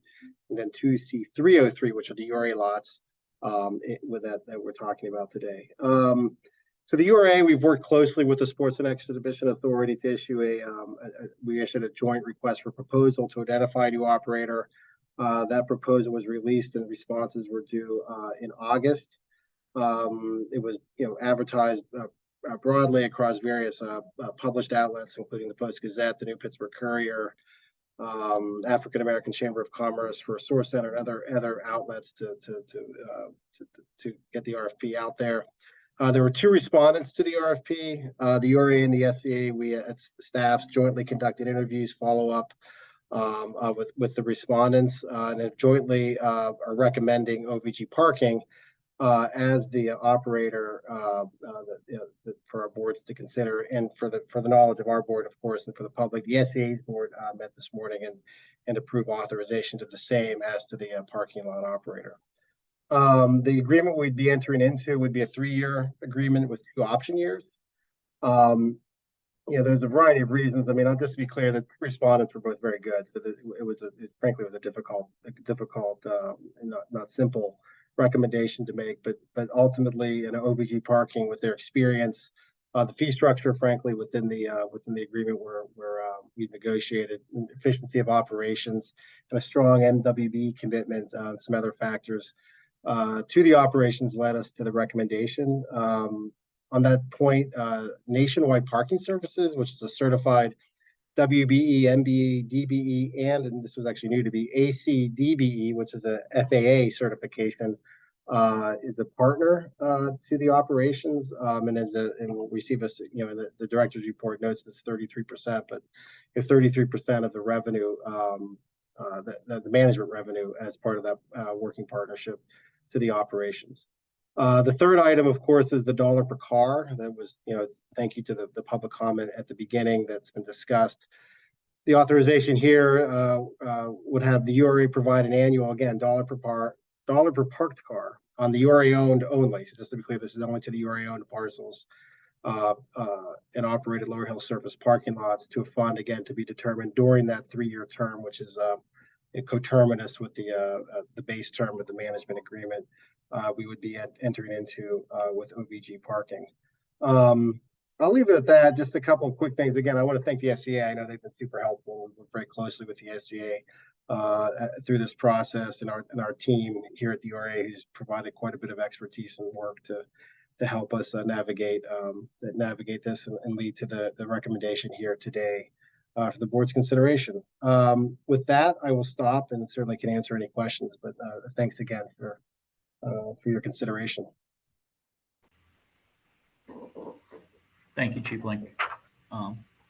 and then 2C303, which are the URA lots with that we're talking about today. So the URA, we've worked closely with the Sports and Exhibition Authority to issue we issued a joint request for proposal to identify a new operator. That proposal was released and responses were due in August. It was advertised broadly across various published outlets, including the Post-Gazette, the New Pittsburgh Courier, African American Chamber of Commerce, for Source Center, and other outlets to get the RFP out there. There were 2 respondents to the RFP. The URA and the SCA, we staffs jointly conducted interviews, follow up with the respondents, and have jointly are recommending OVG Parking as the operator for our boards to consider, and for the knowledge of our board, of course, and for the public. The SCA's board met this morning and approved authorization to the same as to the parking lot operator. The agreement we'd be entering into would be a 3-year agreement with 2 option years. There's a variety of reasons. I mean, I'll just be clear that respondents were both very good. So frankly, it was a difficult and not simple recommendation to make, but ultimately, OVG Parking, with their experience The fee structure, frankly, within the agreement where we've negotiated efficiency of operations and a strong MWB commitment on some other factors to the operations led us to the recommendation. On that point, Nationwide Parking Services, which is a certified WBE, MBE, DBE, and this was actually new to be ACDBE, which is a FAA certification, is a partner to the operations, and will receive us. The director's report notes this 33%, but if 33% of the revenue, the management revenue as part of that working partnership to the operations. The third item, of course, is the dollar per car. That was, thank you to the public comment at the beginning that's been discussed. The authorization here would have the URA provide an annual, again, dollar per parked car on the URA owned only. So just to be clear, this is only to the URA owned parcels and operated lower hill surface parking lots to a fund, again, to be determined during that 3-year term, which is coterminous with the base term of the management agreement we would be entering into with OVG parking. I'll leave it at that. Just a couple of quick things. Again, I want to thank the SCA. I know they've been super helpful. We work very closely with the SCA through this process, and our team here at the URA who's provided quite a bit of expertise and work to help us navigate this and lead to the recommendation here today for the board's consideration. With that, I will stop and certainly can answer any questions. But thanks again for your consideration. Thank you, Chief Link.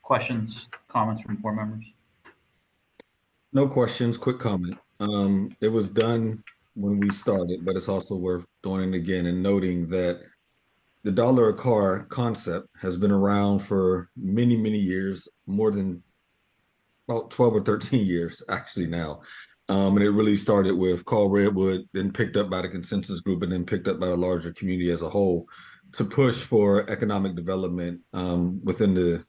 Questions, comments from board members? No questions, quick comment. It was done when we started, but it's also worth doing it again and noting that the dollar a car concept has been around for many, many years, more than about 12 or 13 years actually now. And it really started with Carl Redwood, then picked up by the consensus group, and then picked up by the larger community as a whole to push for economic development within the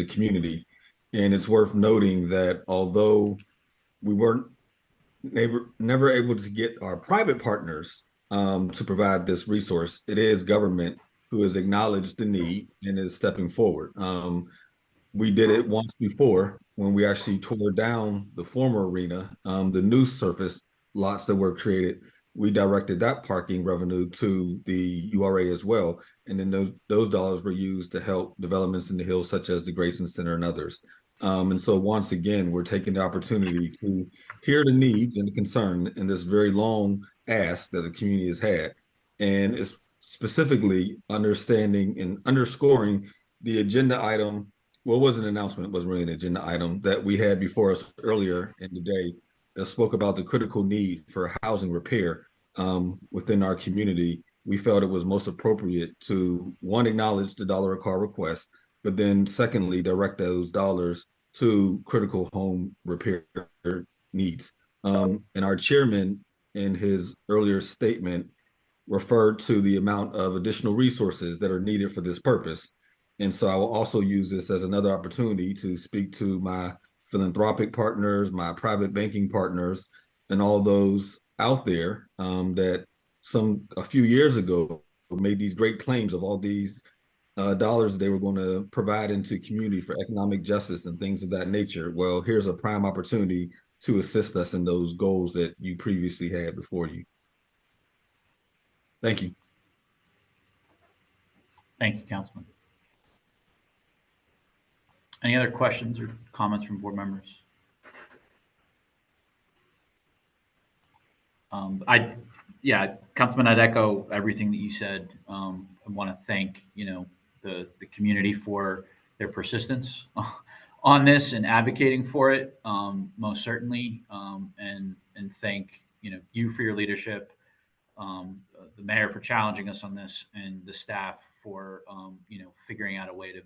community. And it's worth noting that although we weren't never able to get our private partners to provide this resource, it is government who has acknowledged the need and is stepping forward. We did it once before when we actually tore down the former arena, the new surface lots that were created. We directed that parking revenue to the URA as well. And then those dollars were used to help developments in the hills, such as the Grayson Center and others. And so once again, we're taking the opportunity to hear the needs and the concern in this very long ask that the community has had. And it's specifically understanding and underscoring the agenda item. Well, it was an announcement, it wasn't really an agenda item that we had before us earlier in the day that spoke about the critical need for housing repair within our community. We felt it was most appropriate to, one, acknowledge the dollar a car request, but then secondly, direct those dollars to critical home repair needs. And our chairman, in his earlier statement, referred to the amount of additional resources that are needed for this purpose. And so I will also use this as another opportunity to speak to my philanthropic partners, my private banking partners, and all those out there that a few years ago made these great claims of all these dollars they were going to provide into community for economic justice and things of that nature. Well, here's a prime opportunity to assist us in those goals that you previously had before you. Thank you. Thank you, Councilman. Any other questions or comments from board members? Councilman, I'd echo everything that you said. I want to thank, the community for their persistence on this and advocating for it, most certainly, and thank, you for your leadership, the mayor for challenging us on this, and the staff for, figuring out a way to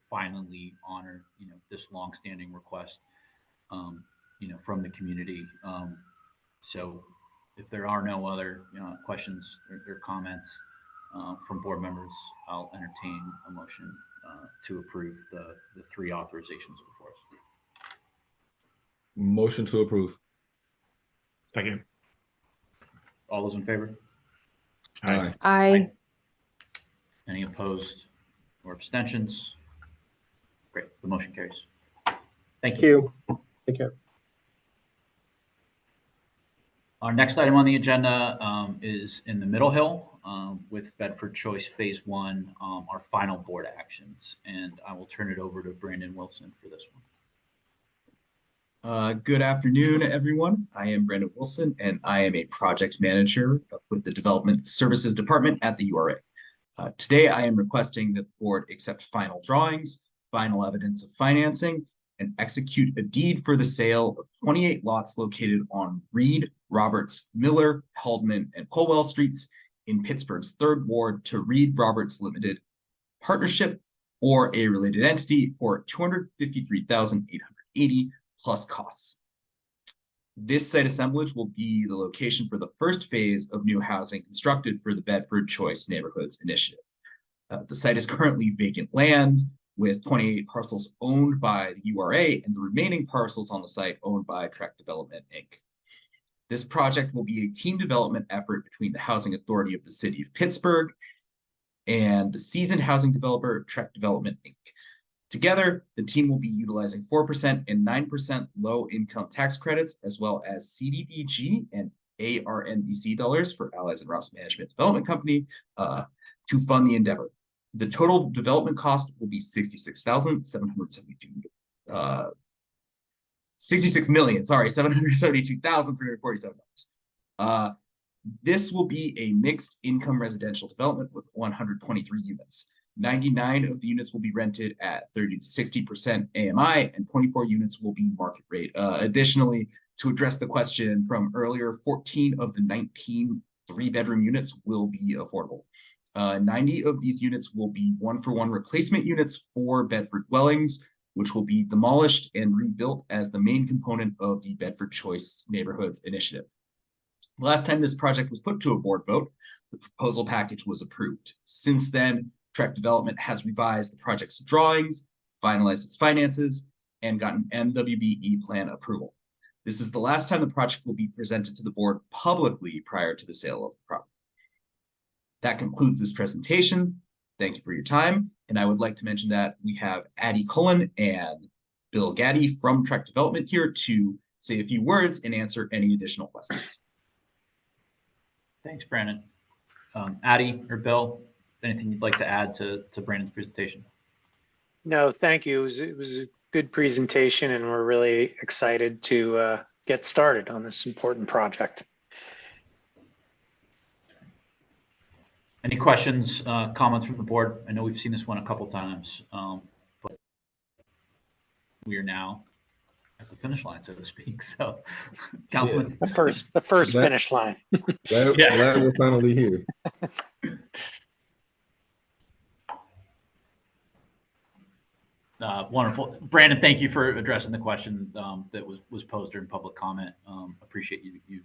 finally honor, this longstanding request, from the community. So if there are no other questions or comments from board members, I'll entertain a motion to approve the 3 authorizations before us. Motion to approve. Second. All those in favor? Aye. Aye. Any opposed or abstentions? Great, the motion carries. Thank Thank you. you. Take care. Our next item on the agenda is in the Middle Hill with Bedford Choice Phase 1, our final board actions. And I will turn it over to Brandon Wilson for this one. Good afternoon, everyone. I am Brandon Wilson, and I am a project manager with the Development Services Department at the URA. Today, I am requesting that the board accept final drawings, final evidence of financing, and execute a deed for the sale of 28 lots located on Reed, Roberts, Miller, Heldman, and Colwell Streets in Pittsburgh's 3rd Ward to Reed Roberts Limited Partnership or a related entity for $253,880 plus costs. This site assemblage will be the location for the first phase of new housing constructed for the Bedford Choice Neighborhoods Initiative. The site is currently vacant land with 28 parcels owned by the URA and the remaining parcels on the site owned by Trek Development, Inc. This project will be a team development effort between the Housing Authority of the City of Pittsburgh and the seasoned housing developer Trek Development, Inc. Together, the team will be utilizing 4% and 9% low-income tax credits, as well as CDBG and ARMDC dollars for Allies and Ross Management Development Company to fund the endeavor. The total development cost will be $772,347. This will be a mixed income residential development with 123 units. 99 of the units will be rented at 30 to 60% AMI, and 24 units will be market rate. Additionally, to address the question from earlier, 14 of the 19 3-bedroom units will be affordable. 90 of these units will be 1-for-1 replacement units for Bedford dwellings, which will be demolished and rebuilt as the main component of the Bedford Choice Neighborhoods Initiative. The last time this project was put to a board vote, the proposal package was approved. Since then, Trek Development has revised the project's drawings, finalized its finances, and gotten MWBE plan approval. This is the last time the project will be presented to the board publicly prior to the sale of the property. That concludes this presentation. Thank you for your time. And I would like to mention that we have Addie Cullen and Bill Gaddy from Trek Development here to say a few words and answer any additional questions. Thanks, Brandon. Addie or Bill, anything you'd like to add to Brandon's presentation? No, thank you. It was a good presentation, and we're really excited to get started on this important project. Any questions, comments from the board? I know we've seen this one a couple times, but we are now at the finish line, so to speak. So, Councilman, the first finish line. Glad we're finally here. Wonderful, Brandon. Thank you for addressing the question that was posed during public comment. Appreciate you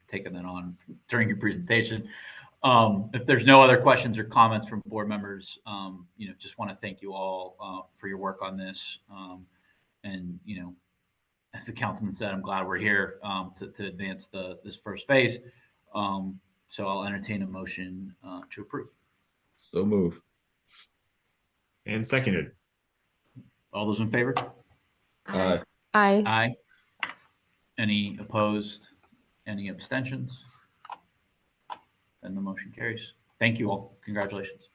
taking that on during your presentation. If there's no other questions or comments from board members, just want to thank you all for your work on this. And as the councilman said, I'm glad we're here to advance this first phase. So I'll entertain a motion to approve. So move. And seconded. All those in favor? Aye. Aye. Aye. Any opposed? Any abstentions? Then the motion carries. Thank you all. Congratulations.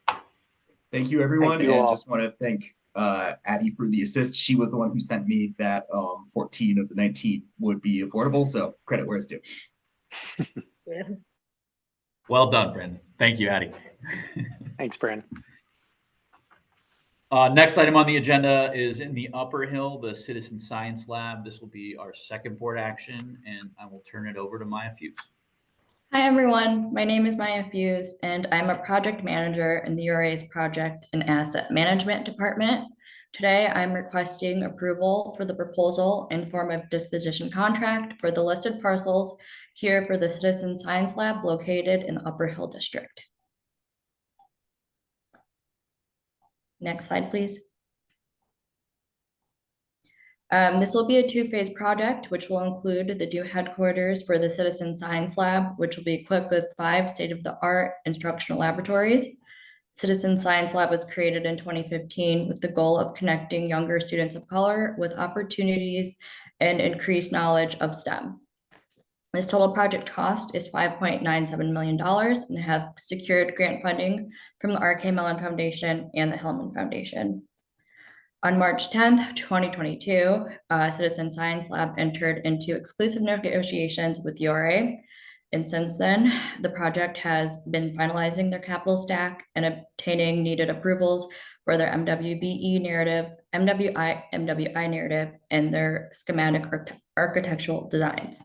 Thank you, everyone. Thank you and all. Just want to thank Addie for the assist. She was the one who sent me that 14 of the 19 would be affordable. So credit where it's due. Well done, Brandon. Thank you, Addie. Thanks, Brandon. Next item on the agenda is in the Upper Hill, the Citizen Science Lab. This will be our second board action, and I will turn it over to Maya Fuse. Hi, everyone. My name is Maya Fuse, and I'm a project manager in the URA's Project and Asset Management Department. Today, I'm requesting approval for the proposal in form of disposition contract for the listed parcels here for the Citizen Science Lab located in the Upper Hill District. Next slide, please. This will be a two-phase project, which will include the new headquarters for the Citizen Science Lab, which will be equipped with 5 state-of-the-art instructional laboratories. Citizen Science Lab was created in 2015 with the goal of connecting younger students of color with opportunities and increased knowledge of STEM. This total project cost is $5.97 million and have secured grant funding from the R.K. Mellon Foundation and the Hillman Foundation. On March 10th, 2022, Citizen Science Lab entered into exclusive negotiations with URA. And since then, the project has been finalizing their capital stack and obtaining needed approvals for their MWI narrative, and their schematic architectural designs.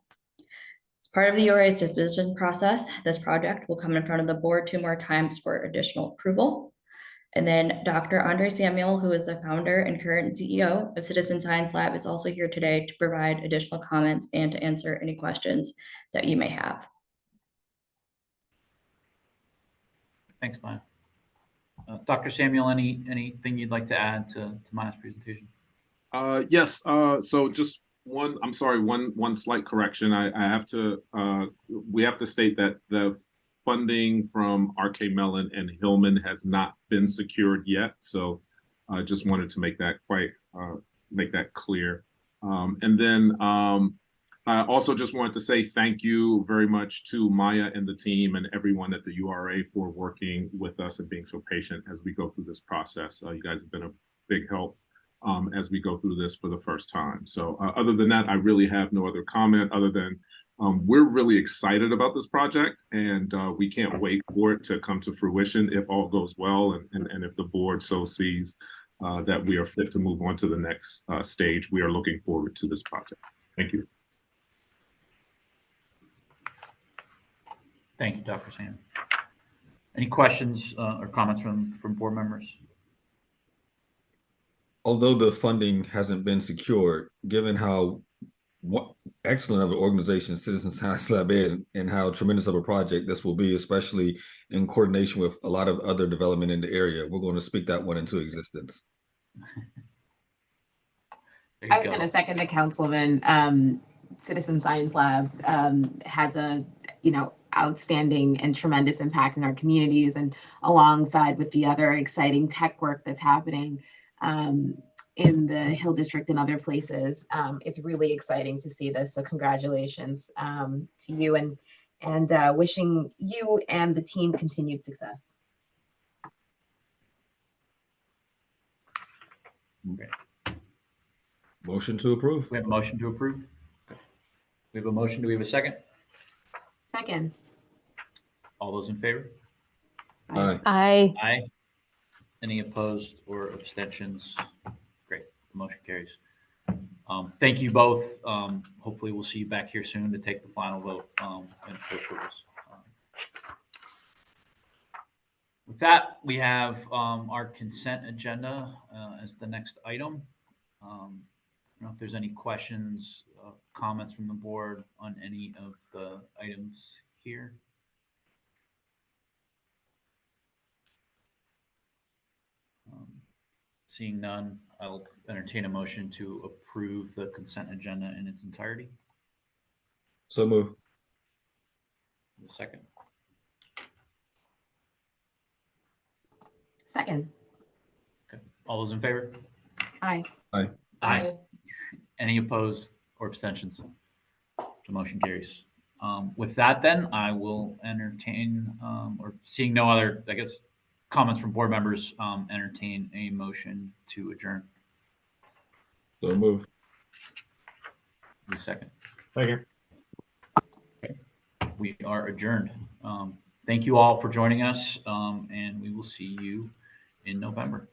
As part of the URA's disposition process, this project will come in front of the board 2 more times for additional approval. And then Dr. Andre Samuel, who is the founder and current CEO of Citizen Science Lab, is also here today to provide additional comments and to answer any questions that you may have. Thanks, Maya. Dr. Samuel, anything you'd like to add to Maya's presentation? Yes. So just one slight correction. We have to state that the funding from R.K. Mellon and Hillman has not been secured yet. So I just wanted to make that clear. And then I also just wanted to say thank you very much to Maya and the team and everyone at the URA for working with us and being so patient as we go through this process. You guys have been a big help as we go through this for the first time. So other than that, I really have no other comment other than we're really excited about this project, and we can't wait for it to come to fruition if all goes well and if the board so sees that we are fit to move on to the next stage. We are looking forward to this project. Thank you. Thank you, Dr. Sam. Any questions or comments from board members? Although the funding hasn't been secured, given how excellent of an organization Citizen Science Lab is and how tremendous of a project this will be, especially in coordination with a lot of other development in the area, we're going to speak that one into existence. I was going to second the councilman. Citizen Science Lab has a, outstanding and tremendous impact in our communities, and alongside with the other exciting tech work that's happening in the Hill District and other places. It's really exciting to see this. So congratulations to you, and wishing you and the team continued success. Okay. Motion to approve. We have a motion to approve. Okay. We have a motion. Do we have a second? Second. All those in favor? Aye. Aye. Aye. Any opposed or abstentions? Great. The motion carries. Thank you both. Hopefully we'll see you back here soon to take the final vote and for approvals. With that, we have our consent agenda as the next item. I don't know if there's any questions, comments from the board on any of the items here. Seeing none, I'll entertain a motion to approve the consent agenda in its entirety. So move. A second. Second. Okay. All those in favor? Aye. Aye. Aye. Any opposed or abstentions? The motion carries. With that, then I will entertain, or seeing no other, I guess, comments from board members, entertain a motion to adjourn. So move. A second. Second. Okay. We are adjourned. Thank you all for joining us, and we will see you in November.